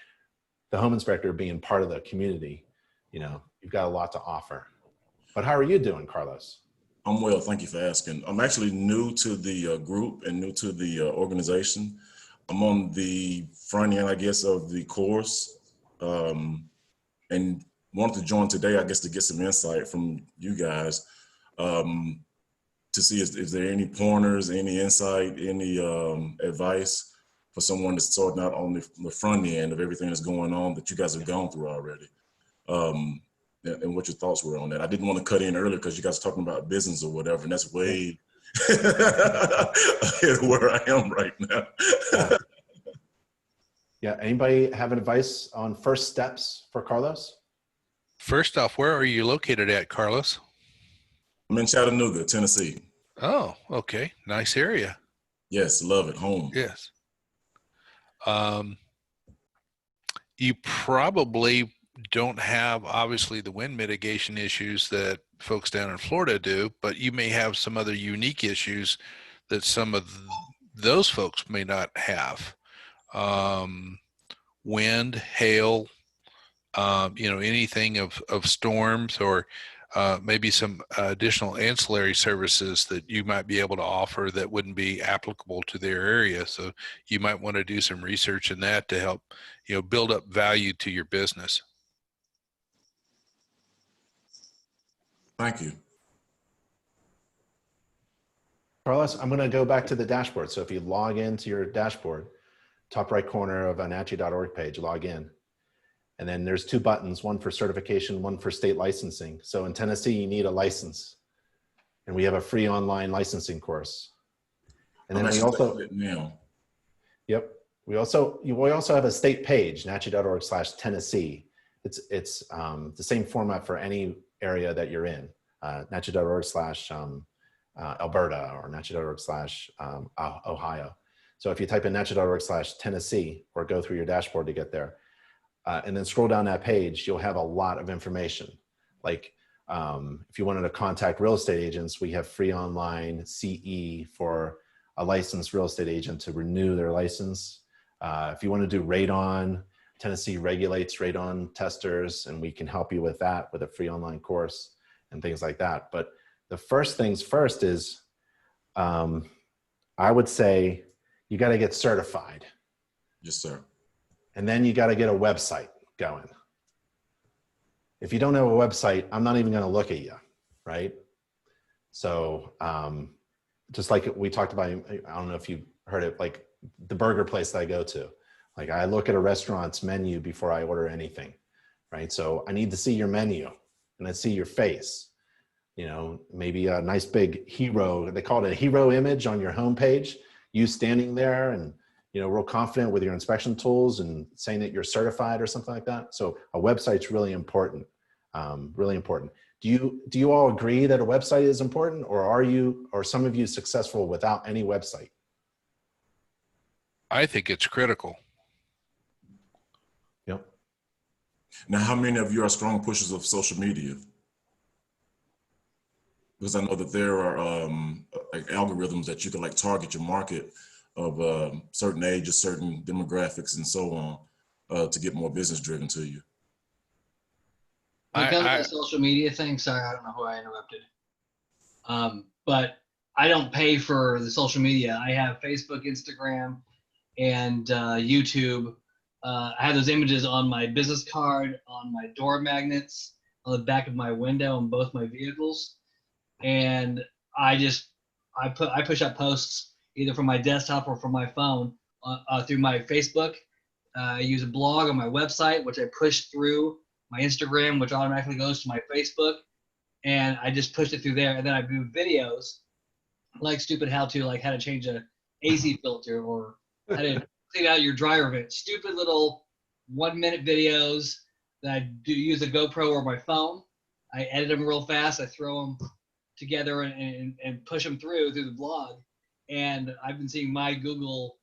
the home inspector being part of the community. You know, you've got a lot to offer. But how are you doing, Carlos? I'm well, thank you for asking. I'm actually new to the group and new to the organization. I'm on the front end, I guess, of the course, and wanted to join today, I guess, to get some insight from you guys, to see is there any pointers, any insight, any advice for someone that's starting out on the front end of everything that's going on that you guys have gone through already. And what your thoughts were on that. I didn't want to cut in earlier because you guys are talking about business or whatever, and that's way ahead of where I am right now. Yeah, anybody have advice on first steps for Carlos? First off, where are you located at, Carlos? I'm in Chattanooga, Tennessee. Oh, okay. Nice area. Yes, love it. Home. Yes. You probably don't have, obviously, the wind mitigation issues that folks down in Florida do, but you may have some other unique issues that some of those folks may not have. Wind, hail, anything of storms, or maybe some additional ancillary services that you might be able to offer that wouldn't be applicable to their area. So you might want to do some research in that to help, build up value to your business. Thank you. Carlos, I'm going to go back to the dashboard. So if you log into your dashboard, top right corner of InterNACHI.org page, log in. And then there's two buttons, one for certification, one for state licensing. So in Tennessee, you need a license. And we have a free online licensing course. And then we also, yep, we also have a state page, NACHI.org/Tennessee. It's the same format for any area that you're in, NACHI.org/Alberta or NACHI.org/Ohio. So if you type in NACHI.org/Tennessee or go through your dashboard to get there, and then scroll down that page, you'll have a lot of information. Like if you wanted to contact real estate agents, we have free online CE for a licensed real estate agent to renew their license. If you want to do radon, Tennessee regulates radon testers, and we can help you with that with a free online course and things like that. But the first things first is, I would say you got to get certified. Yes, sir. And then you got to get a website going. If you don't have a website, I'm not even going to look at you, right? So just like we talked about, I don't know if you heard it, like the burger place that I go to. Like, I look at a restaurant's menu before I order anything, right? So I need to see your menu and I see your face, maybe a nice big hero. They call it a hero image on your homepage, you standing there and, real confident with your inspection tools and saying that you're certified or something like that. So a website's really important, really important. Do you all agree that a website is important, or are some of you successful without any website? I think it's critical. Yep. Now, how many of you are strong pushers of social media? Because I know that there are like algorithms that you can target your market of certain ages, certain demographics, and so on to get more business driven to you. When it comes to the social media thing, sorry, I don't know who I interrupted. But I don't pay for the social media. I have Facebook, Instagram, and YouTube. I have those images on my business card, on my door magnets, on the back of my window on both my vehicles. And I push up posts either from my desktop or from my phone through my Facebook. I use a blog on my website, which I push through my Instagram, which automatically goes to my Facebook. And I just push it through there. And then I do videos like stupid how-to, like how to change a AC filter or how to clean out your dryer vent. Stupid little 1-minute videos that I do use a GoPro or my phone. I edit them real fast. I throw them together and push them through the blog. And I've been seeing my Google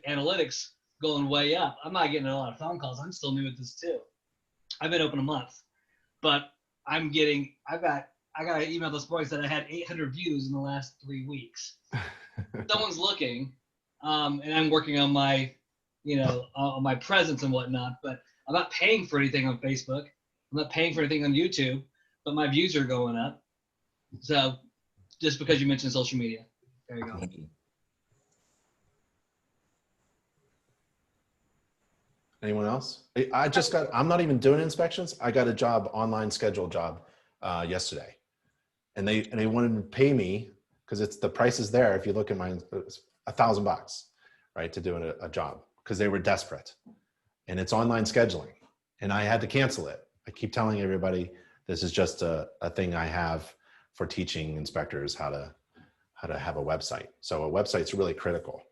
analytics going way up. I'm not getting a lot of phone calls. I'm still new at this too. I've been open a month, but I got an email this morning that I had 800 views in the last 3 weeks. Someone's looking, and I'm working on my, on my presence and whatnot, but I'm not paying for anything on Facebook. I'm not paying for anything on YouTube, but my views are going up. So just because you mentioned social media, there you go. Thank you. Anyone else? I'm not even doing inspections. I got a job, online scheduled job yesterday. And they wanted to pay me because the price is there. If you look at mine, it's $1,000, right? To do a job because they were desperate, and it's online scheduling, and I had to cancel it. I keep telling everybody, this is just a thing I have for teaching inspectors how to have a website. So a website's really critical.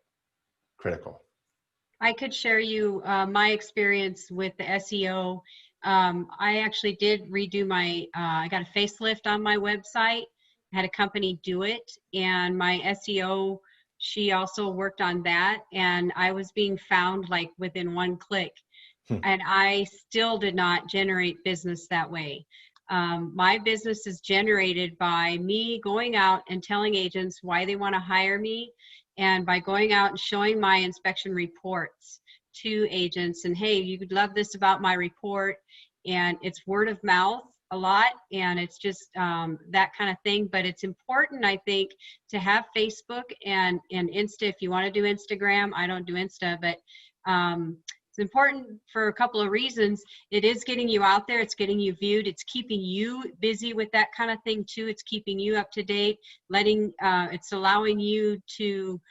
I could share you my experience with the SEO. I actually did redo I got a facelift on my website. I had a company do it, and my SEO, she also worked on that, and I was being found like within 1 click. And I still did not generate business that way. My business is generated by me going out and telling agents why they want to hire me, and by going out and showing my inspection reports to agents, and hey, you could love this about my report. And it's word of mouth a lot, and it's just that kind of thing. But it's important, I think, to have Facebook and Insta if you want to do Instagram. I don't do Insta, but it's important for a couple of reasons. It is getting you out there. It's getting you viewed. It's keeping you busy with that kind of thing too. It's keeping you up to date, it's allowing you to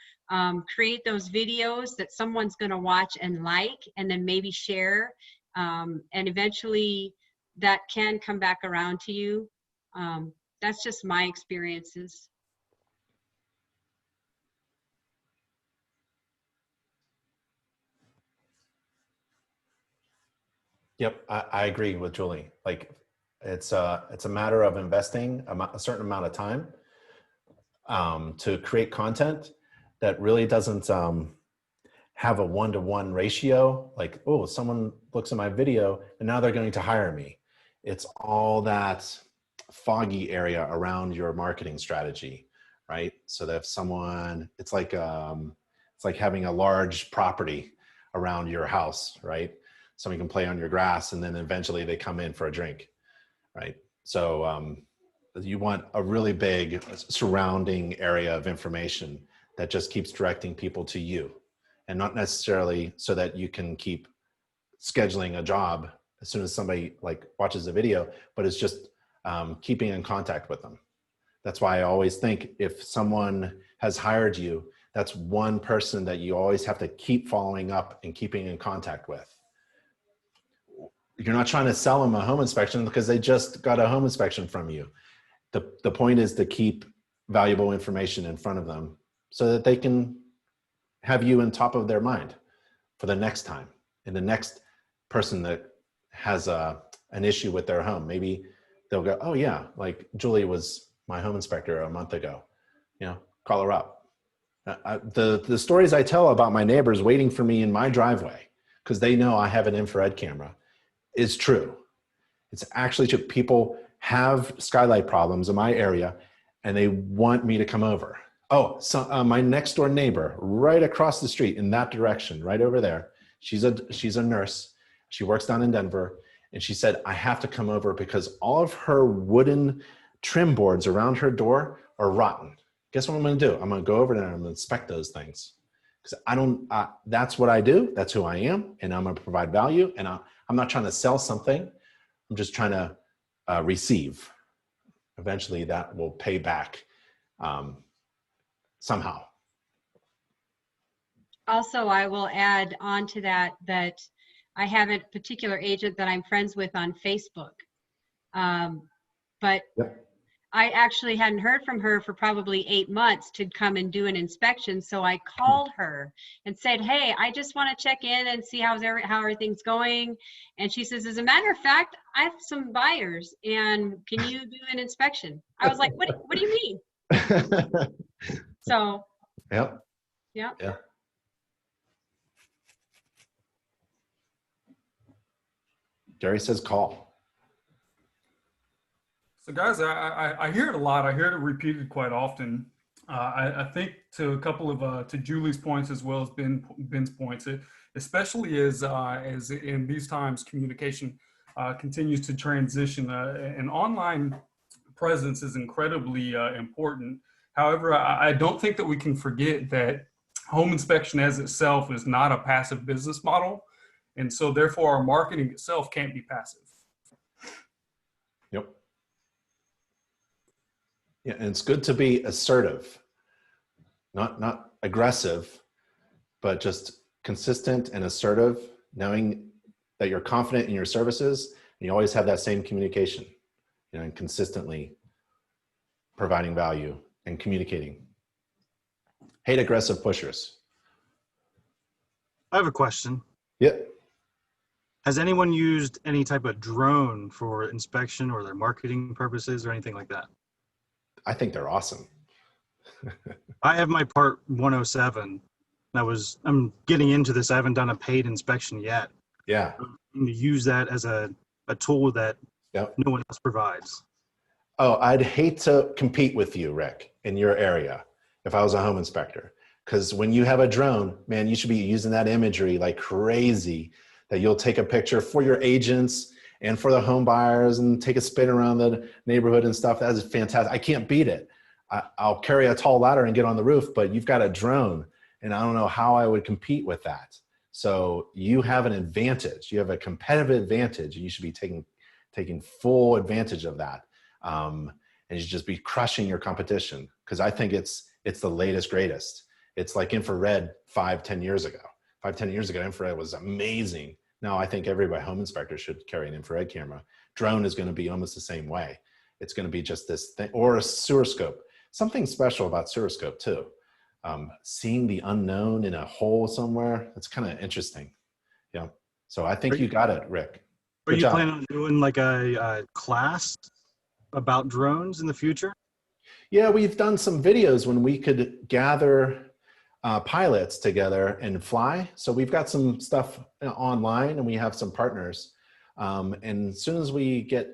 create those videos that someone's going to watch and like, and then maybe share. And eventually that can come back around to you. That's just my experiences. Yep, I agree with Julie. Like, it's a matter of investing a certain amount of time to create content that really doesn't have a 1-to-1 ratio. Like, oh, someone looks at my video and now they're going to hire me. It's all that foggy area around your marketing strategy, right? So that if someone, it's like having a large property around your house, right? Somebody can play on your grass and then eventually they come in for a drink, right? So you want a really big surrounding area of information that just keeps directing people to you, and not necessarily so that you can keep scheduling a job as soon as somebody like watches a video, but it's just keeping in contact with them. That's why I always think if someone has hired you, that's one person that you always have to keep following up and keeping in contact with. You're not trying to sell them a home inspection because they just got a home inspection from you. The point is to keep valuable information in front of them so that they can have you in top of their mind for the next time. And the next person that has an issue with their home, maybe they'll go, oh yeah, like Julie was my home inspector a month ago, call her up. The stories I tell about my neighbors waiting for me in my driveway because they know I have an infrared camera is true. It's actually true. People have skylight problems in my area and they want me to come over. Oh, so my next door neighbor right across the street in that direction, right over there. She's a nurse. She works down in Denver And she said, I have to come over because all of her wooden trim boards around her door are rotten. Guess what I'm going to do? I'm going to go over there and I'm going to inspect those things. Because that's what I do. That's who I am. And I'm going to provide value. And I'm not trying to sell something. I'm just trying to receive. Eventually that will pay back somehow. Also, I will add on to that I have a particular agent that I'm friends with on Facebook. But yep. I actually hadn't heard from her for probably 8 months to come and do an inspection. So I called her and said, hey, I just want to check in and see how everything's going. And she says, as a matter of fact, I have some buyers and can you do an inspection? I was like, what do you mean? So, yep. Yeah. Yeah. Gary says call. So guys, I hear it a lot. I hear it repeated quite often. I think to a couple of to Julie's points as well as Ben's points, especially as in these times communication continues to transition. An online presence is incredibly important. However, I don't think that we can forget that home inspection as itself is not a passive business model. And so therefore our marketing itself can't be passive. Yep. Yeah, and it's good to be assertive, not aggressive, but just consistent and assertive, knowing that you're confident in your services and you always have that same communication, and consistently providing value and communicating. Hate aggressive pushers. I have a question. Yep. Has anyone used any type of drone for inspection or their marketing purposes or anything like that? I think they're awesome. I have my Part 107. I'm getting into this. I haven't done a paid inspection yet. Yeah. I'm going to use that as a tool that Yep. no one else provides. Oh, I'd hate to compete with you, Rick, in your area if I was a home inspector. Because when you have a drone, man, you should be using that imagery like crazy, that you'll take a picture for your agents and for the home buyers and take a spin around the neighborhood and stuff. That is fantastic. I can't beat it. I'll carry a tall ladder and get on the roof, but you've got a drone and I don't know how I would compete with that. So you have an advantage. You have a competitive advantage and you should be taking full advantage of that. And you should just be crushing your competition, because I think it's the latest, greatest. It's like infrared 5-10 years ago. 5-10 years ago, infrared was amazing. Now I think every home inspector should carry an infrared camera. Drone is going to be almost the same way. It's going to be just this thing, or a sewer scope. Something special about sewer scope too. Seeing the unknown in a hole somewhere, that's kind of interesting. Yeah. So I think you got it, Rick. Are you planning on doing like a class about drones in the future? Yeah, we've done some videos when we could gather pilots together and fly. So we've got some stuff online and we have some partners. And as soon as we get,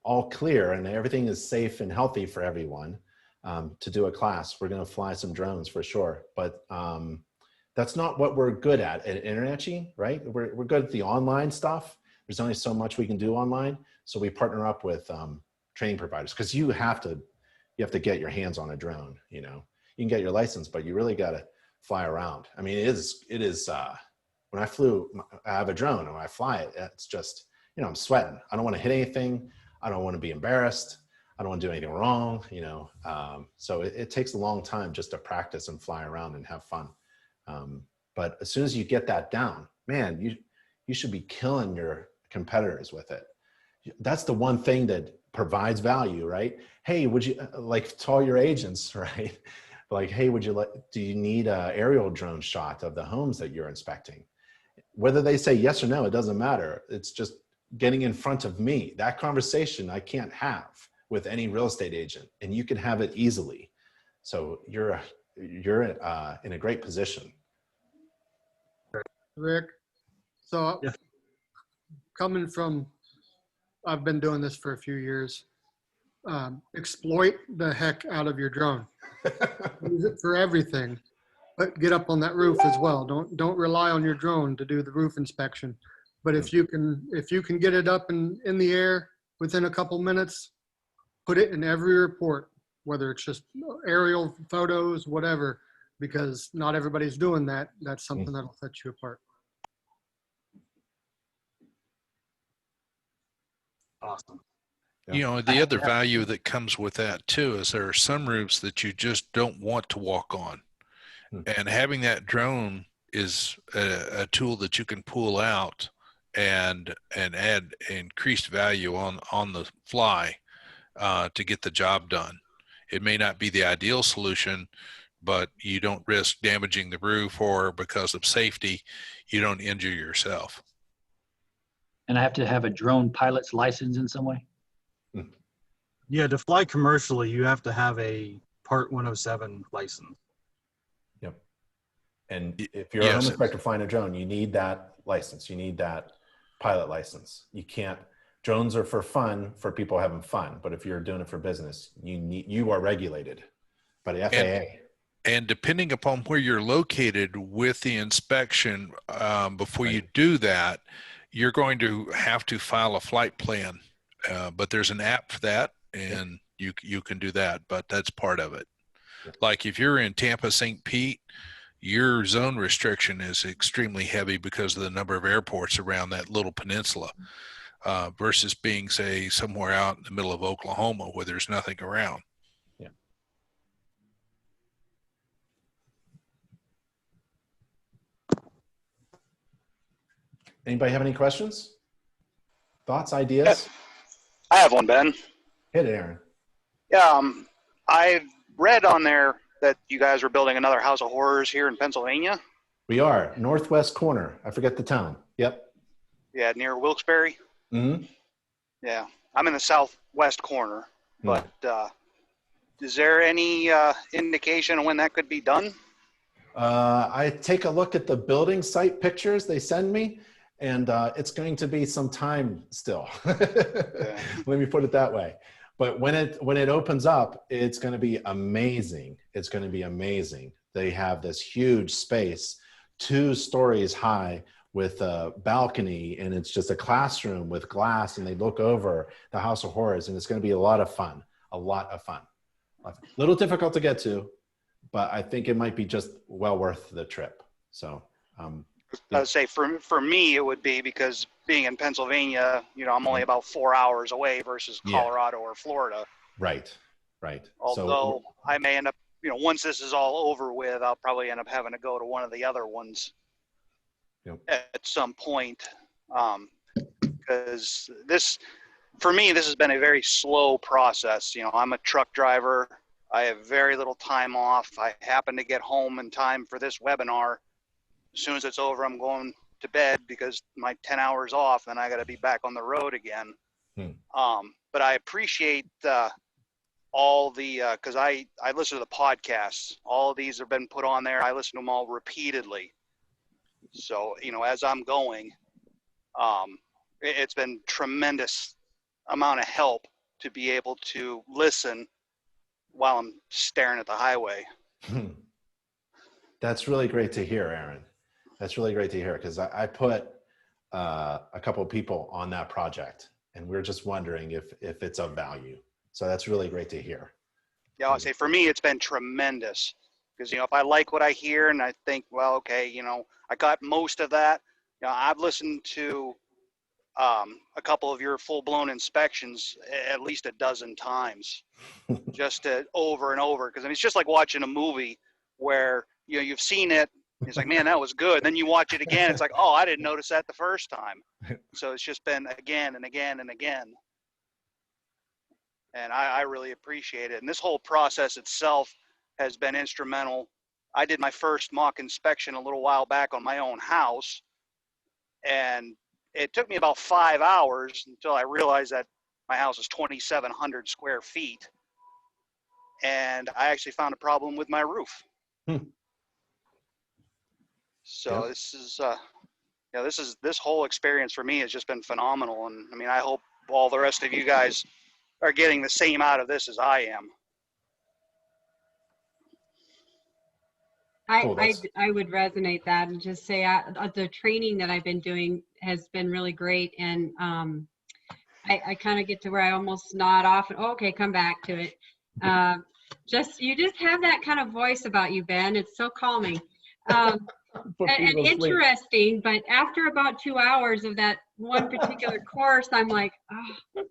all clear and everything is safe and healthy for everyone to do a class, we're going to fly some drones for sure. But that's not what we're good at InterNACHI, right? We're good at the online stuff. There's only so much we can do online. So we partner up with training providers, because you have to get your hands on a drone. You can get your license, but you really got to fly around. I mean, it is when I have a drone and when I fly it, it's just, I'm sweating. I don't want to hit anything. I don't want to be embarrassed. I don't want to do anything wrong, so it takes a long time just to practice and fly around and have fun. But as soon as you get that down, man, you should be killing your competitors with it. That's the one thing that provides value, right? Hey, would you like to all your agents, right? Like, hey, do you need an aerial drone shot of the homes that you're inspecting? Whether they say yes or no, it doesn't matter. It's just getting in front of me. That conversation I can't have with any real estate agent, and you can have it easily. So you're in a great position. Rick, so yeah. Coming from, I've been doing this for a few years. Exploit the heck out of your drone. Use it for everything, but get up on that roof as well. Don't rely on your drone to do the roof inspection. But if you can get it up in the air within a couple minutes, put it in every report, whether it's just aerial photos, whatever, because not everybody's doing that. That's something that'll set you apart. Awesome. You know, the other value that comes with that too is there are some routes that you just don't want to walk on. And having that drone is a tool that you can pull out and add increased value on the fly to get the job done. It may not be the ideal solution, but you don't risk damaging the roof, or because of safety, you don't injure yourself. And I have to have a drone pilot's license in some way? Yeah, to fly commercially, you have to have a Part 107 license. Yep. And if you're a home inspector flying a drone, you need that license. You need that pilot license. You can't. Drones are for fun, for people having fun. But if you're doing it for business, you are regulated by the FAA. And depending upon where you're located with the inspection, before you do that, you're going to have to file a flight plan. But there's an app for that, and you can do that, but that's part of it. Like if you're in Tampa, St. Pete, your zone restriction is extremely heavy because of the number of airports around that little peninsula, versus being, say, somewhere out in the middle of Oklahoma where there's nothing around. Anybody have any questions? Thoughts, ideas? I have one, Ben. Hit it, Aaron. Yeah, I read on there that you guys were building another House of Horrors here in Pennsylvania. We are northwest corner. I forget the town. Yep. Yeah, near Wilkes-Barre. Mm-hmm. Yeah, I'm in the southwest corner. But is there any indication of when that could be done? I take a look at the building site pictures they send me, and it's going to be some time still. Let me put it that way. But when it opens up, it's going to be amazing. It's going to be amazing. They have this huge space, 2 stories high, with a balcony, and it's just a classroom with glass, and they look over the House of Horrors, and it's going to be a lot of fun. A lot of fun. A little difficult to get to, but I think it might be just well worth the trip. So I would say for me it would be, because being in Pennsylvania, I'm only about 4 hours away versus Colorado or Florida. Right. Although I may end up, once this is all over with, I'll probably end up having to go to one of the other ones at some point. Because for me, this has been a very slow process. I'm a truck driver. I have very little time off. I happen to get home in time for this webinar. As soon as it's over, I'm going to bed because my 10 hours off, and I got to be back on the road again. But I appreciate all the, because I listen to the podcasts. All of these have been put on there. I listen to them all repeatedly. So, as I'm going, it's been tremendous amount of help to be able to listen while I'm staring at the highway. That's really great to hear, Aaron. That's really great to hear, because I put a couple of people on that project, and we're just wondering if it's of value. So that's really great to hear. Yeah, I'll say for me, it's been tremendous, because, if I like what I hear and I think, well, okay, I got most of that. I've listened to a couple of your full-blown inspections at least a dozen times, just over and over. Because it's just like watching a movie where you've seen it. It's like, man, that was good. Then you watch it again. It's like, oh, I didn't notice that the first time. So it's just been again and again and again. And I really appreciate it. And this whole process itself has been instrumental. I did my first mock inspection a little while back on my own house, and it took me about 5 hours until I realized that my house is 2,700 square feet, and I actually found a problem with my roof. So this is this whole experience for me has just been phenomenal, and I hope all the rest of you guys are getting the same out of this as I am. Cool, that's- I would resonate that and just say the training that I've been doing has been really great. And I kind of get to where I almost nod off and, okay, come back to it. You just have that kind of voice about you, Ben. It's so calming. And interesting, but after about 2 hours of that one particular course, I'm like, oh,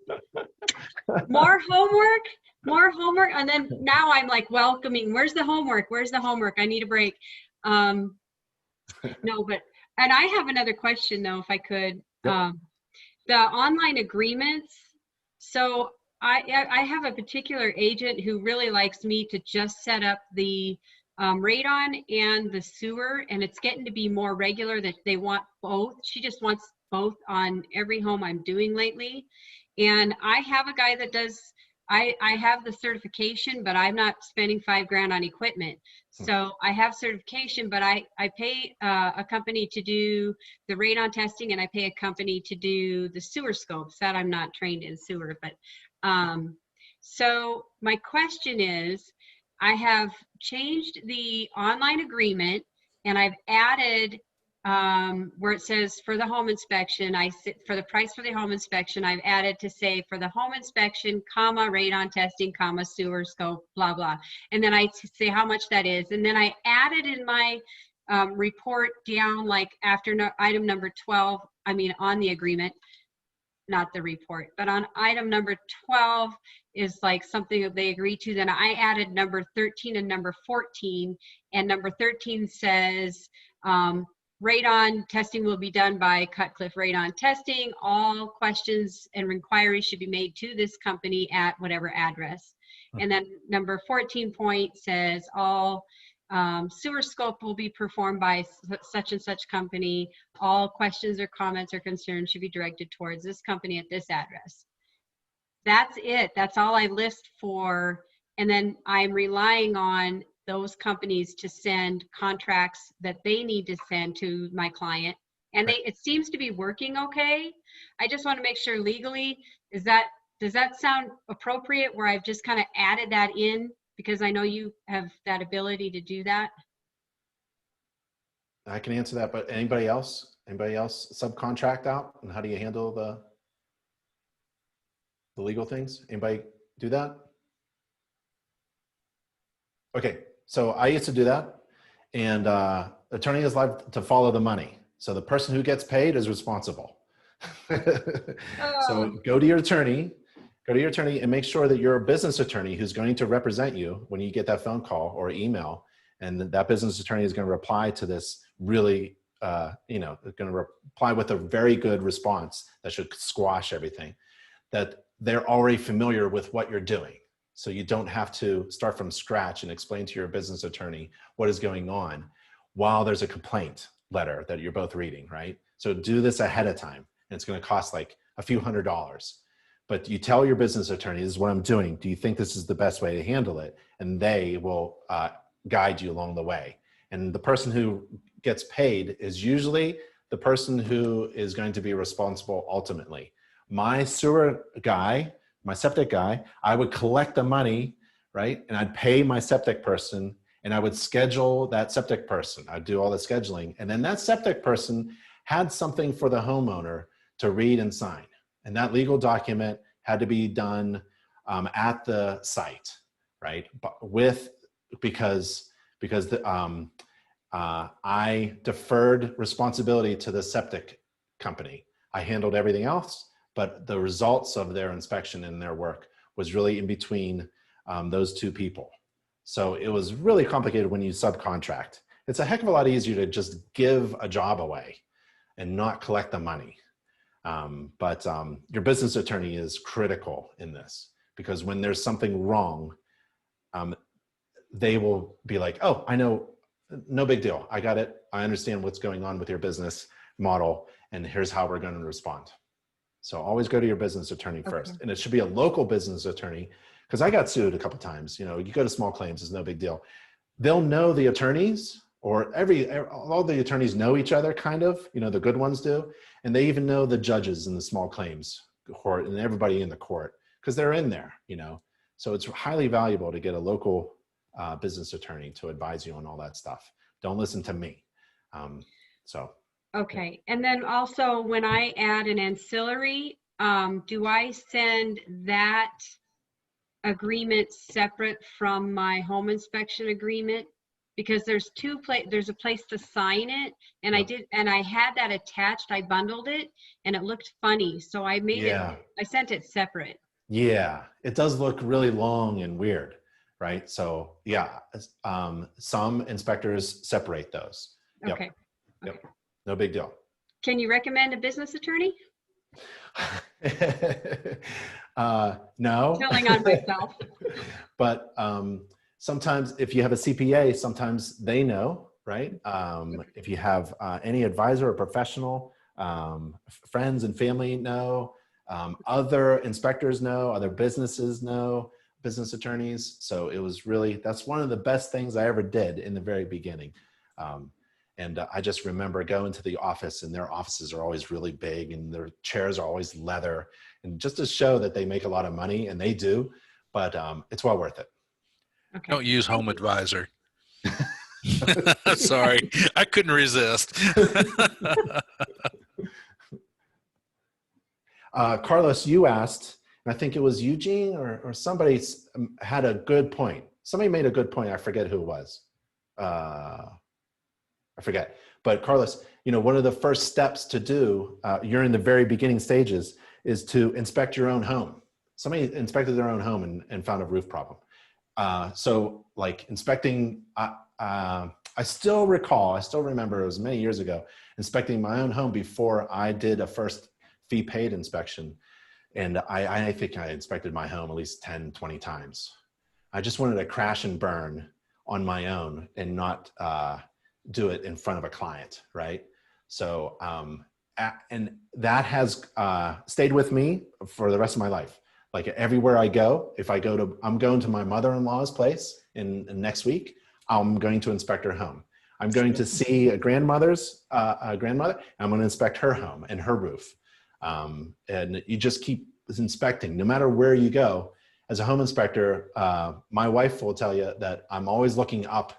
more homework. And then now I'm like welcoming, where's the homework? I need a break. No, but, and I have another question though, if I could. Yep. The online agreements. So I have a particular agent who really likes me to just set up the radon and the sewer, and it's getting to be more regular that they want both. She just wants both on every home I'm doing lately. And I have a guy that does, I have the certification, but I'm not spending $5,000 on equipment. So I have certification, but I pay a company to do the radon testing, and I pay a company to do the sewer scopes. That I'm not trained in sewer, but so my question is, I have changed the online agreement, and I've added where it says for the home inspection, for the price for the home inspection, I've added to say for the home inspection, comma, radon testing, comma, sewer scope, blah, blah. And then I say how much that is. And then I added in my report down, like after item number 12, I mean, on the agreement, not the report, but on item number 12 is like something that they agree to. Then I added number 13 and number 14, and number 13 says, radon testing will be done by Cutcliffe Radon Testing. All questions and inquiries should be made to this company at whatever address. And then number 14 point says all sewer scope will be performed by such and such company. All questions or comments or concerns should be directed towards this company at this address. That's it. That's all I list for. And then I'm relying on those companies to send contracts that they need to send to my client. And it seems to be working okay. I just want to make sure legally, does that sound appropriate where I've just kind of added that in? Because I know you have that ability to do that. I can answer that, but anybody else subcontract out? And how do you handle the legal things? Anybody do that? Okay, so I used to do that, and attorney is liable to follow the money. So the person who gets paid is responsible. So go to your attorney and make sure that you're a business attorney who's going to represent you when you get that phone call or email. And that business attorney is going to reply to this really, going to reply with a very good response that should squash everything, that they're already familiar with what you're doing. So you don't have to start from scratch and explain to your business attorney what is going on while there's a complaint letter that you're both reading, right? So do this ahead of time, and it's going to cost like a few $100s. But you tell your business attorney, this is what I'm doing. Do you think this is the best way to handle it? And they will guide you along the way. And the person who gets paid is usually the person who is going to be responsible ultimately. My sewer guy, my septic guy, I would collect the money, right? And I'd pay my septic person, and I would schedule that septic person. I'd do all the scheduling. And then that septic person had something for the homeowner to read and sign. And that legal document had to be done at the site, right? Because I deferred responsibility to the septic company. I handled everything else, but the results of their inspection and their work was really in between those two people. So it was really complicated when you subcontract. It's a heck of a lot easier to just give a job away and not collect the money. But your business attorney is critical in this, because when there's something wrong, they will be like, oh, I know, no big deal. I got it. I understand what's going on with your business model, and here's how we're going to respond. So always go to your business attorney first. And it should be a local business attorney, because I got sued a couple of times. You know, you go to small claims, it's no big deal. They'll know the attorneys, or all the attorneys know each other, kind of, you know, the good ones do. And they even know the judges in the small claims court and everybody in the court, because they're in there, you know. So it's highly valuable to get a local business attorney to advise you on all that stuff. Don't listen to me. So. Okay. And then also when I add an ancillary, do I send that agreement separate from my home inspection agreement? Because there's there's a place to sign it, and I had that attached. I bundled it and it looked funny. So I made I sent it separate. Yeah, it does look really long and weird, right? So yeah, some inspectors separate those. Yep. Okay. Yep. No big deal. Can you recommend a business attorney? No. Telling on myself. But sometimes if you have a CPA, sometimes they know, right? If you have any advisor or professional, friends and family know, other inspectors know, other businesses know, business attorneys. So it was really, that's one of the best things I ever did in the very beginning. And I just remember going to the office, and their offices are always really big and their chairs are always leather, and just to show that they make a lot of money, and they do, but it's well worth it. Okay. Don't use Home Advisor. Sorry, I couldn't resist. Carlos, you asked, and I think it was Eugene or somebody had a good point. Somebody made a good point. I forget who it was. I forget. But Carlos, you know, one of the first steps to do, you're in the very beginning stages, is to inspect your own home. Somebody inspected their own home and found a roof problem. So like inspecting, I still remember, it was many years ago, inspecting my own home before I did a first fee paid inspection. And I think I inspected my home at least 10, 20 times. I just wanted to crash and burn on my own and not do it in front of a client, right? So, and that has stayed with me for the rest of my life. Like everywhere I go, if I go to, I'm going to my mother-in-law's place in next week, I'm going to inspect her home. I'm going to see a grandmother, I'm going to inspect her home and her roof. And you just keep inspecting no matter where you go. As a home inspector, my wife will tell you that I'm always looking up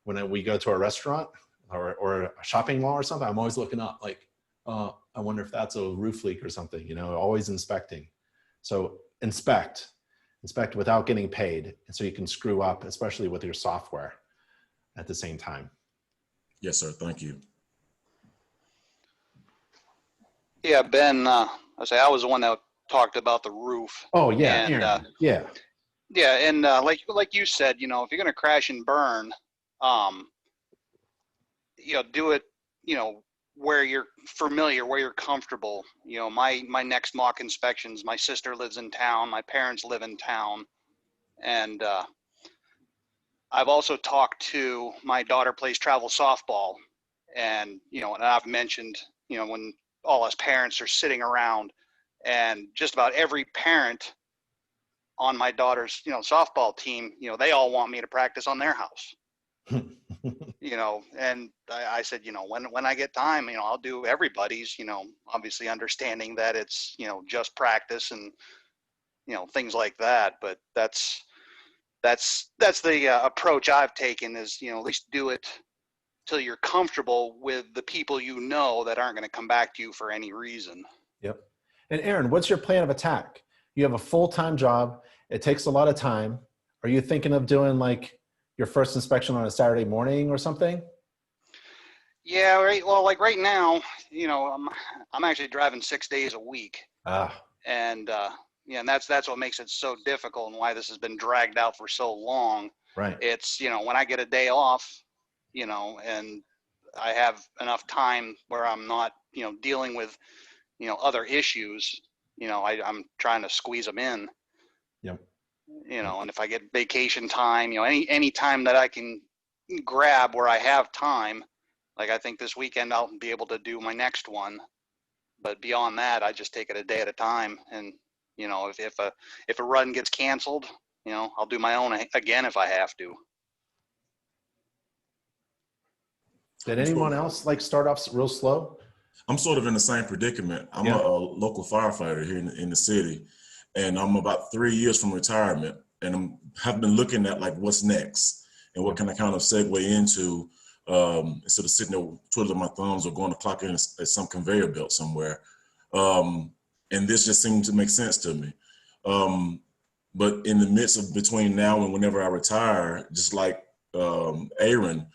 when we go to a restaurant or a shopping mall or something. I'm always looking up like, I wonder if that's a roof leak or something, you know, always inspecting. So inspect without getting paid. And so you can screw up, especially with your software at the same time. Yes, sir. Thank you. Yeah, Ben, I was the one that talked about the roof. Oh yeah, and, Aaron. Yeah. Yeah, and like you said, you know, if you're gonna crash and burn, you know, do it, you know, where you're familiar, where you're comfortable. You know, my next mock inspections, my sister lives in town, my parents live in town, and I've also talked to, my daughter plays travel softball, and you know, and I've mentioned, you know, when all us parents are sitting around, and just about every parent on my daughter's, you know, softball team, you know, they all want me to practice on their house. You know, and I said, you know, when I get time, you know, I'll do everybody's, you know, obviously understanding that it's, you know, just practice and, you know, things like that. But that's the approach I've taken, is, you know, at least do it till you're comfortable with the people, you know, that aren't going to come back to you for any reason. Yep. And Aaron, what's your plan of attack? You have a full-time job. It takes a lot of time. Are you thinking of doing like your first inspection on a Saturday morning or something? Yeah, right. Well, like right now, you know, I'm actually driving 6 days a week. And yeah, and that's what makes it so difficult, and why this has been dragged out for so long. Right. It's, you know, when I get a day off, you know, and I have enough time where I'm not, you know, dealing with, you know, other issues, you know, I'm trying to squeeze them in. Yep. You know, and if I get vacation time, you know, any time that I can grab where I have time, like I think this weekend I'll be able to do my next one. But beyond that, I just take it a day at a time. And, you know, if a run gets canceled, you know, I'll do my own again if I have to. Did anyone else like start off real slow? I'm sort of in the same predicament. I'm a local firefighter here in the city, and I'm about 3 years from retirement, and have been looking at like what's next and what can I kind of segue into instead of sitting there twiddling my thumbs or going to clock in at some conveyor belt somewhere. And this just seemed to make sense to me. But in the midst of between now and whenever I retire, just like Aaron,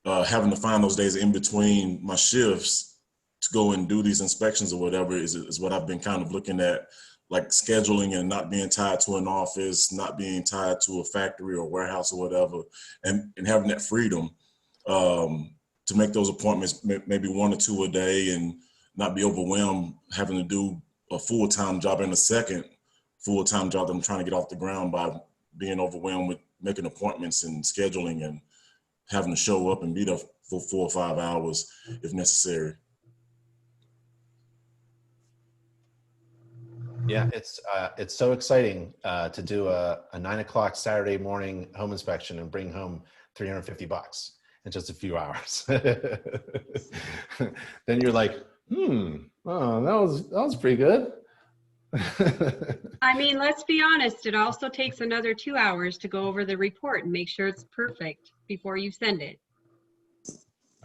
having to find those days in between my shifts to go and do these inspections or whatever is what I've been kind of looking at, like scheduling and not being tied to an office, not being tied to a factory or warehouse or whatever, and having that freedom to make those appointments, maybe 1 or 2 a day, and not be overwhelmed having to do a full-time job and a second full-time job that I'm trying to get off the ground by being overwhelmed with making appointments and scheduling and having to show up and be there for 4 or 5 hours if necessary. Yeah, it's so exciting to do a 9 o'clock Saturday morning home inspection and bring home $350 in just a few hours. Then you're like, oh, that was pretty good. I mean, let's be honest, it also takes another 2 hours to go over the report and make sure it's perfect before you send it.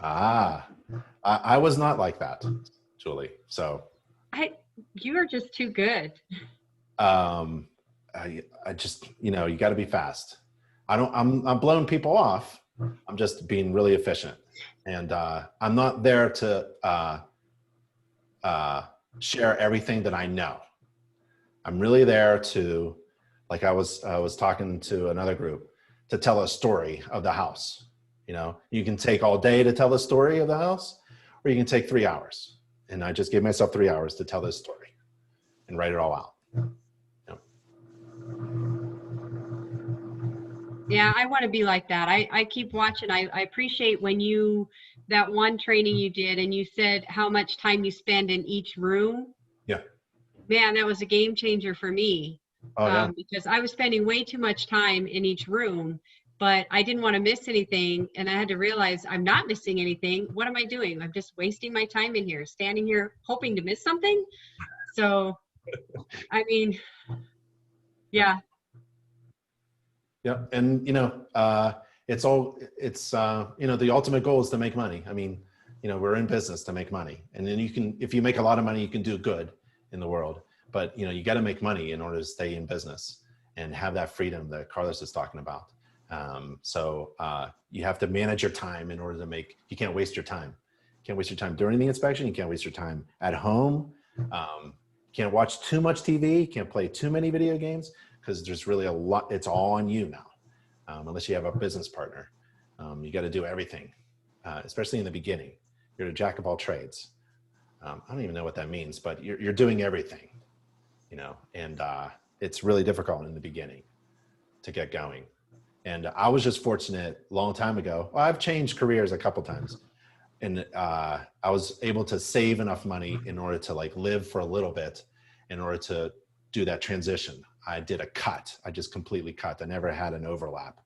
I was not like that, Julie. So you are just too good. I just, you got to be fast. I'm blowing people off. I'm just being really efficient, and I'm not there to share everything that I know. I'm really there to, like I was talking to another group, to tell a story of the house. You can take all day to tell the story of the house, or you can take 3 hours. And I just gave myself 3 hours to tell this story and write it all out. Yeah, I want to be like that. I keep watching. I appreciate when that one training you did and you said how much time you spend in each room. Yeah. Man, that was a game changer for me. Oh, yeah. Because I was spending way too much time in each room, but I didn't want to miss anything. And I had to realize I'm not missing anything. What am I doing? I'm just wasting my time in here, standing here hoping to miss something. So, I mean, yeah. Yeah. And, the ultimate goal is to make money. I mean, we're in business to make money. And then if you make a lot of money, you can do good in the world. But, you got to make money in order to stay in business and have that freedom that Carlos is talking about. So you have to manage your time in order to you can't waste your time. You can't waste your time during the inspection. You can't waste your time at home. You can't watch too much TV. You can't play too many video games, because there's really a lot. It's all on you now, unless you have a business partner. You got to do everything, especially in the beginning. You're a jack of all trades. I don't even know what that means, but you're doing everything, and it's really difficult in the beginning to get going. And I was just fortunate a long time ago. Well, I've changed careers a couple times, and I was able to save enough money in order to live for a little bit in order to do that transition. I did a cut. I just completely cut. I never had an overlap.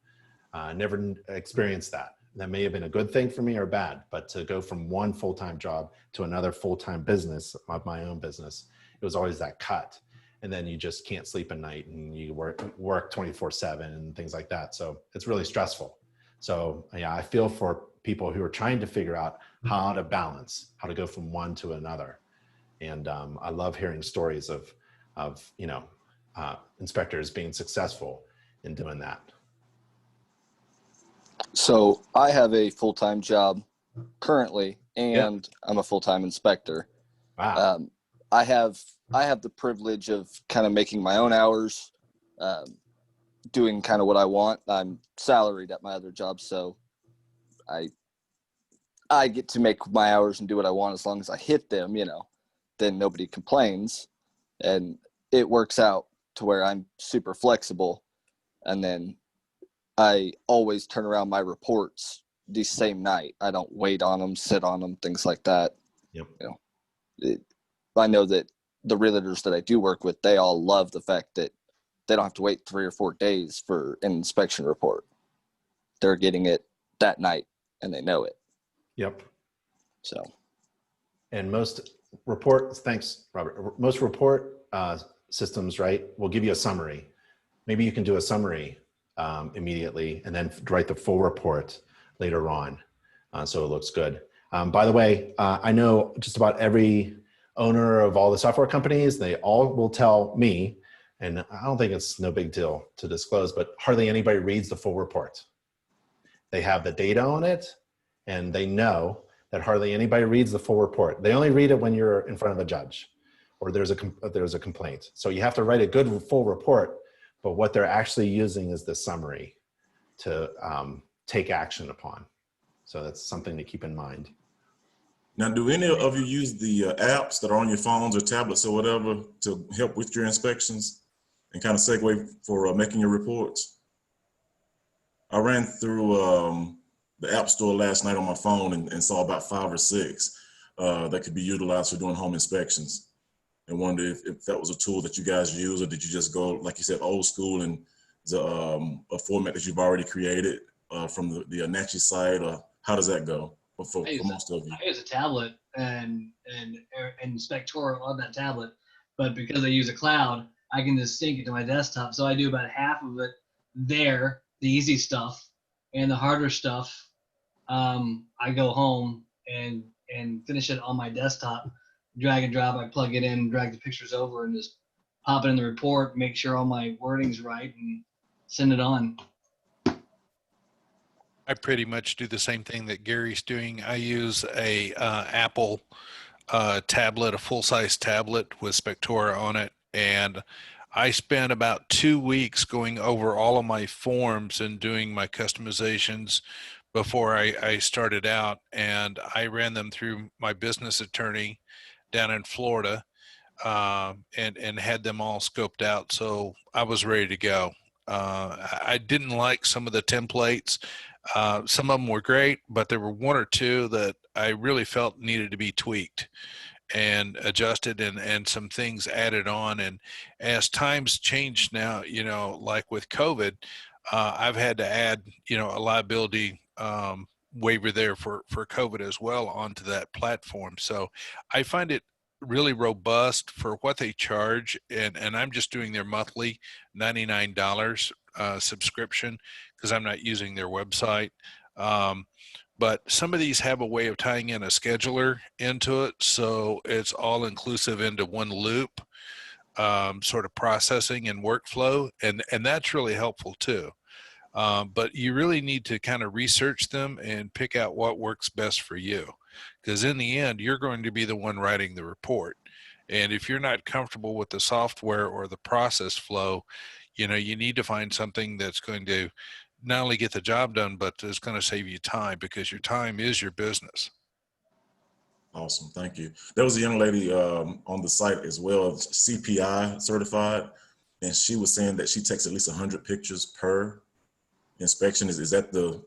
Never experienced that. That may have been a good thing for me or bad, but to go from one full-time job to another full-time business, my own business, it was always that cut. And then you just can't sleep at night, and you work 24/7 and things like that. So it's really stressful. So yeah, I feel for people who are trying to figure out how to balance, how to go from one to another. And I love hearing stories of inspectors being successful in doing that. So I have a full-time job currently, and I'm a full-time inspector. Wow. I have the privilege of kind of making my own hours, doing kind of what I want. I'm salaried at my other job, so I get to make my hours and do what I want as long as I hit them, then nobody complains, and it works out to where I'm super flexible. And then I always turn around my reports the same night. I don't wait on them, sit on them, things like that. Yep. I know that the realtors that I do work with, they all love the fact that they don't have to wait 3 or 4 days for an inspection report. They're getting it that night, and they know it. Yep. So. And most reports, thanks, Robert. Most report systems, right, will give you a summary. Maybe you can do a summary immediately and then write the full report later on. So it looks good. By the way, I know just about every owner of all the software companies, they all will tell me, and I don't think it's no big deal to disclose, but hardly anybody reads the full report. They have the data on it, and they know that hardly anybody reads the full report. They only read it when you're in front of a judge or there's a complaint. So you have to write a good full report, but what they're actually using is the summary to take action upon. So that's something to keep in mind. Now, do any of you use the apps that are on your phones or tablets or whatever to help with your inspections and kind of segue for making your reports? I ran through the App Store last night on my phone and saw about 5 or 6 that could be utilized for doing home inspections. And wondered if that was a tool that you guys use, or did you just go, like you said, old school and a format that you've already created from the InterNACHI's site, or how does that go for most of you? I use a tablet and Spectora on that tablet, but because I use a cloud, I can just sync it to my desktop. So I do about half of it there, the easy stuff, and the harder stuff, I go home and finish it on my desktop, drag and drop. I plug it in, drag the pictures over, and just pop it in the report, make sure all my wording's right, and send it on. I pretty much do the same thing that Gary's doing. I use a Apple tablet, a full-size tablet with Spectora on it, and I spent about 2 weeks going over all of my forms and doing my customizations before I started out, and I ran them through my business attorney down in Florida, and had them all scoped out, so I was ready to go. I didn't like some of the templates. Some of them were great, but there were 1 or 2 that I really felt needed to be tweaked and adjusted, and some things added on. And as times change now, like with COVID, I've had to add, a liability waiver there for COVID as well onto that platform. So I find it really robust for what they charge, and I'm just doing their monthly $99 subscription because I'm not using their website. But some of these have a way of tying in a scheduler into it, so it's all inclusive into one loop, sort of processing and workflow, and that's really helpful too. But you really need to kind of research them and pick out what works best for you, because in the end, you're going to be the one writing the report. And if you're not comfortable with the software or the process flow, you need to find something that's going to not only get the job done, but is going to save you time, because your time is your business. Awesome, thank you. There was a young lady on the site as well, CPI certified, and she was saying that she takes at least 100 pictures per inspection. Is that the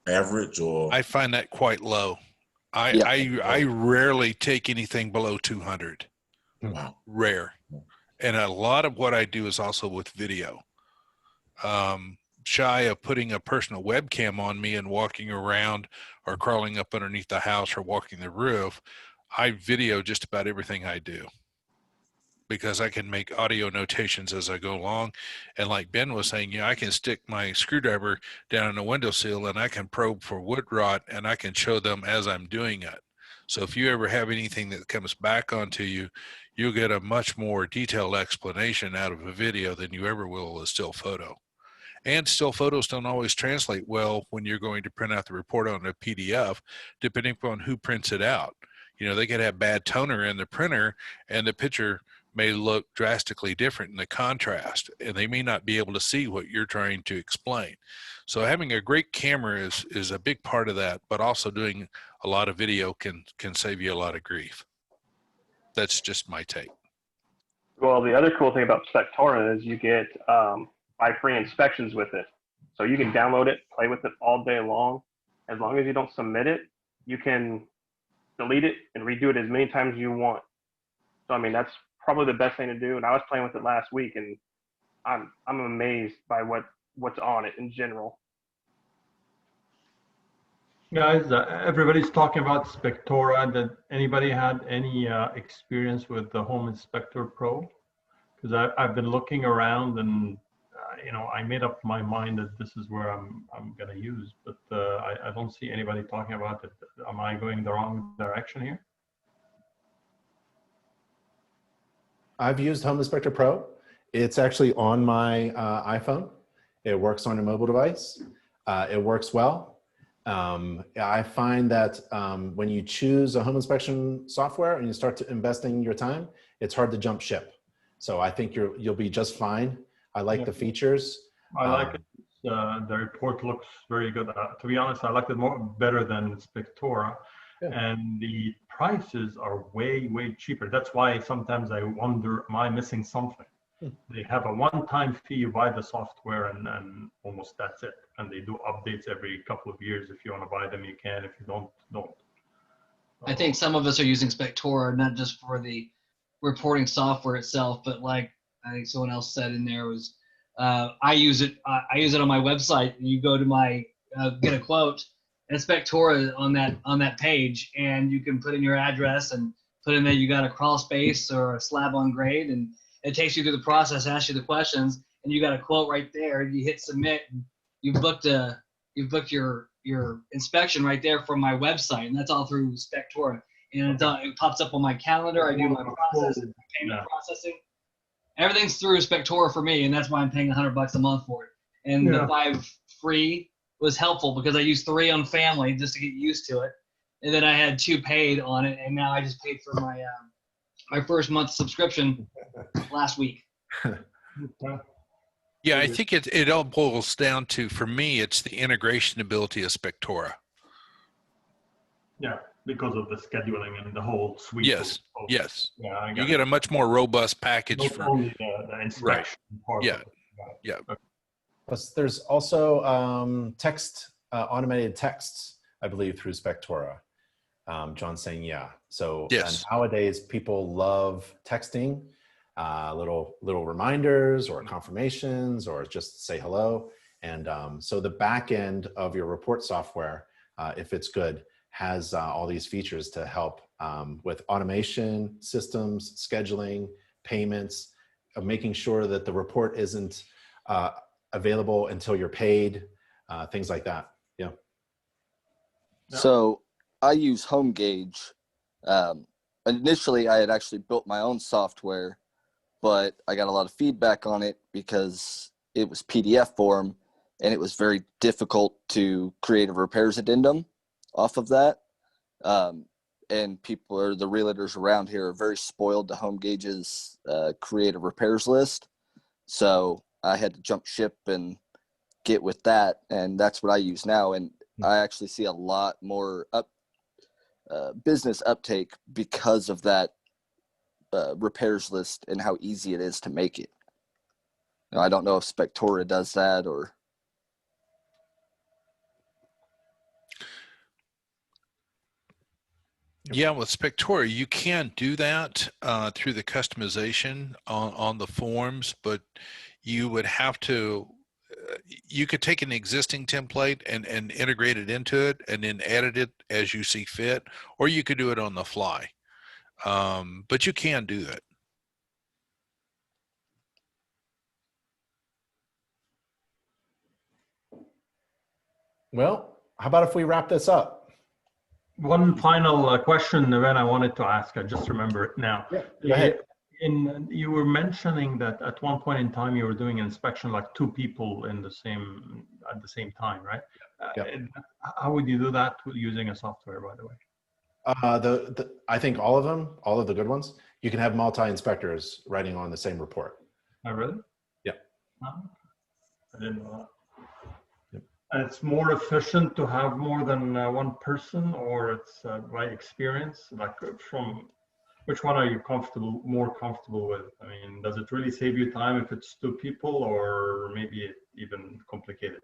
average, or? I find that quite low. I rarely take anything below 200. Wow. Rare. And a lot of what I do is also with video. Shy of putting a personal webcam on me and walking around or crawling up underneath the house or walking the roof, I video just about everything I do, because I can make audio notations as I go along. And like Ben was saying, I can stick my screwdriver down in a windowsill and I can probe for wood rot, and I can show them as I'm doing it. So if you ever have anything that comes back onto you, you'll get a much more detailed explanation out of a video than you ever will a still photo. And still photos don't always translate well when you're going to print out the report on a PDF, depending upon who prints it out. They could have bad toner in the printer, and the picture may look drastically different in the contrast, and they may not be able to see what you're trying to explain. So having a great camera is a big part of that, but also doing a lot of video can save you a lot of grief. That's just my take. Well, the other cool thing about Spectora is you get 5 free inspections with it. So you can download it, play with it all day long. As long as you don't submit it, you can delete it and redo it as many times as you want. So, I mean, that's probably the best thing to do. And I was playing with it last week, and I'm amazed by what's on it in general. Guys, everybody's talking about Spectora. Did anybody had any experience with the Home Inspector Pro? Because I've been looking around, and I made up my mind that this is where I'm gonna use, but I don't see anybody talking about it. Am I going the wrong direction here? I've used Home Inspector Pro. It's actually on my iPhone. It works on a mobile device. It works well. I find that when you choose a home inspection software and you start to investing your time, it's hard to jump ship. So I think you'll be just fine. I like the features. I like it. The report looks very good. To be honest, I liked it better than Spectora. Yeah. And the prices are way, way cheaper. That's why sometimes I wonder, am I missing something? They have a one-time fee, you buy the software, and almost that's it. And they do updates every couple of years. If you want to buy them, you can. If you don't. I think some of us are using Spectora, not just for the reporting software itself, but like I think someone else said in there was, I use it on my website. You go to my get a quote, and Spectora on that page, and you can put in your address and put in that you got a crawl space or a slab on grade, and it takes you through the process, asks you the questions, and you got a quote right there. You hit submit, and you've booked your inspection right there from my website, and that's all through Spectora. And it pops up on my calendar. I do my process, payment processing. Everything's through Spectora for me, and that's why I'm paying $100 a month for it. And the 5 free was helpful because I used 3 on family just to get used to it, and then I had 2 paid on it, and now I just paid for my my first month subscription last week. Yeah, I think it all boils down to, for me, it's the integration ability of Spectora. Yeah, because of the scheduling and the whole suite. Yes, yes. Yeah, you get a much more robust package. Not for only the inspection part. Yeah, of it. yeah. Plus, there's also automated texts, I believe, through Spectora. John's saying, yeah. So yes. Nowadays, people love texting, little reminders or confirmations or just say hello. And so the back end of your report software, if it's good, has all these features to help with automation systems, scheduling, payments, of making sure that the report isn't available until you're paid, things like that. Yeah. So I use HomeGauge. Initially, I had actually built my own software, but I got a lot of feedback on it because it was PDF form, and it was very difficult to create a repairs addendum off of that. And people, or the realtors around here, are very spoiled to HomeGauge's create a repairs list. So I had to jump ship and get with that, and that's what I use now. And I actually see a lot more business uptake because of that repairs list and how easy it is to make it. Now, I don't know if Spectora does that or. Yeah, with Spectora, you can do that through the customization on the forms, but you would have to, you could take an existing template and integrate it into it and then edit it as you see fit, or you could do it on the fly. But you can do that. Well, how about if we wrap this up? One final question, Naren, I wanted to ask. I just remember it now. Yeah, go ahead. You were mentioning that at one point in time you were doing an inspection like 2 people at the same time, right? Yeah. How would you do that using a software, by the way? I think all of them, all of the good ones, you can have multi-inspectors writing on the same report. Oh, really? Yeah. I didn't know that. And it's more efficient to have more than one person, or it's by experience? Like from which one are you more comfortable with? I mean, does it really save you time if it's 2 people, or maybe even complicated?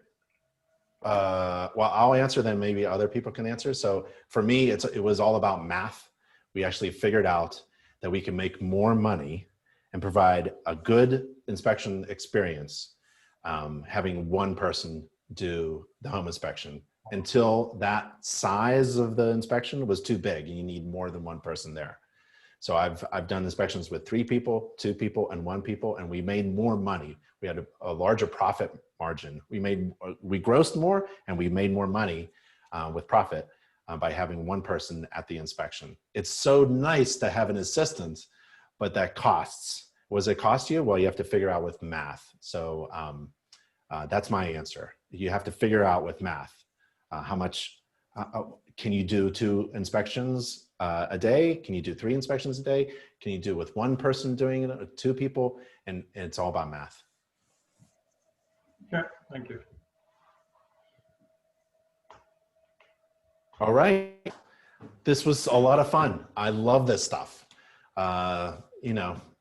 Well, I'll answer, then maybe other people can answer. So for me, it was all about math. We actually figured out that we can make more money and provide a good inspection experience having one person do the home inspection, until that size of the inspection was too big and you need more than one person there. So I've done inspections with 3 people, 2 people, and 1 people, and we made more money. We had a larger profit margin. We grossed more, and we made more money with profit by having 1 person at the inspection. It's so nice to have an assistant, but that costs. What does it cost you? Well, you have to figure out with math. So that's my answer. You have to figure out with math how much can you do 2 inspections a day? Can you do 3 inspections a day? Can you do with 1 person doing it, 2 people? And it's all about math. Yeah, thank you. All right. This was a lot of fun. I love this stuff. I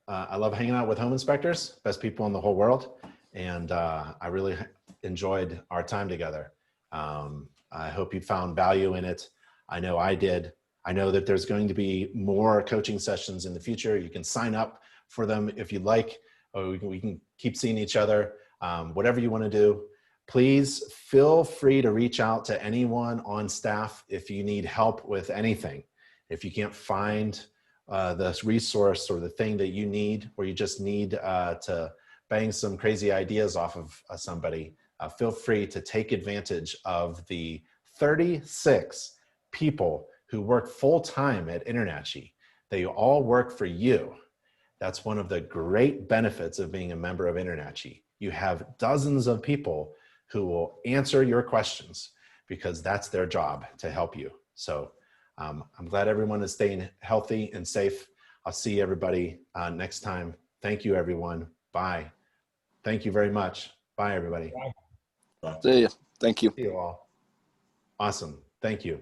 love hanging out with home inspectors, best people in the whole world. And I really enjoyed our time together. I hope you found value in it. I know I did. I know that there's going to be more coaching sessions in the future. You can sign up for them if you'd like, or we can keep seeing each other. Whatever you want to do, please feel free to reach out to anyone on staff if you need help with anything. If you can't find this resource or the thing that you need, or you just need to bang some crazy ideas off of somebody, feel free to take advantage of the 36 people who work full-time at InterNACHI. They all work for you. That's one of the great benefits of being a member of InterNACHI. You have dozens of people who will answer your questions because that's their job, to help you. So I'm glad everyone is staying healthy and safe. I'll see everybody next time. Thank you, everyone. Bye. Thank you very much. Bye, everybody. See you. Thank you. See you all. Awesome. Thank you.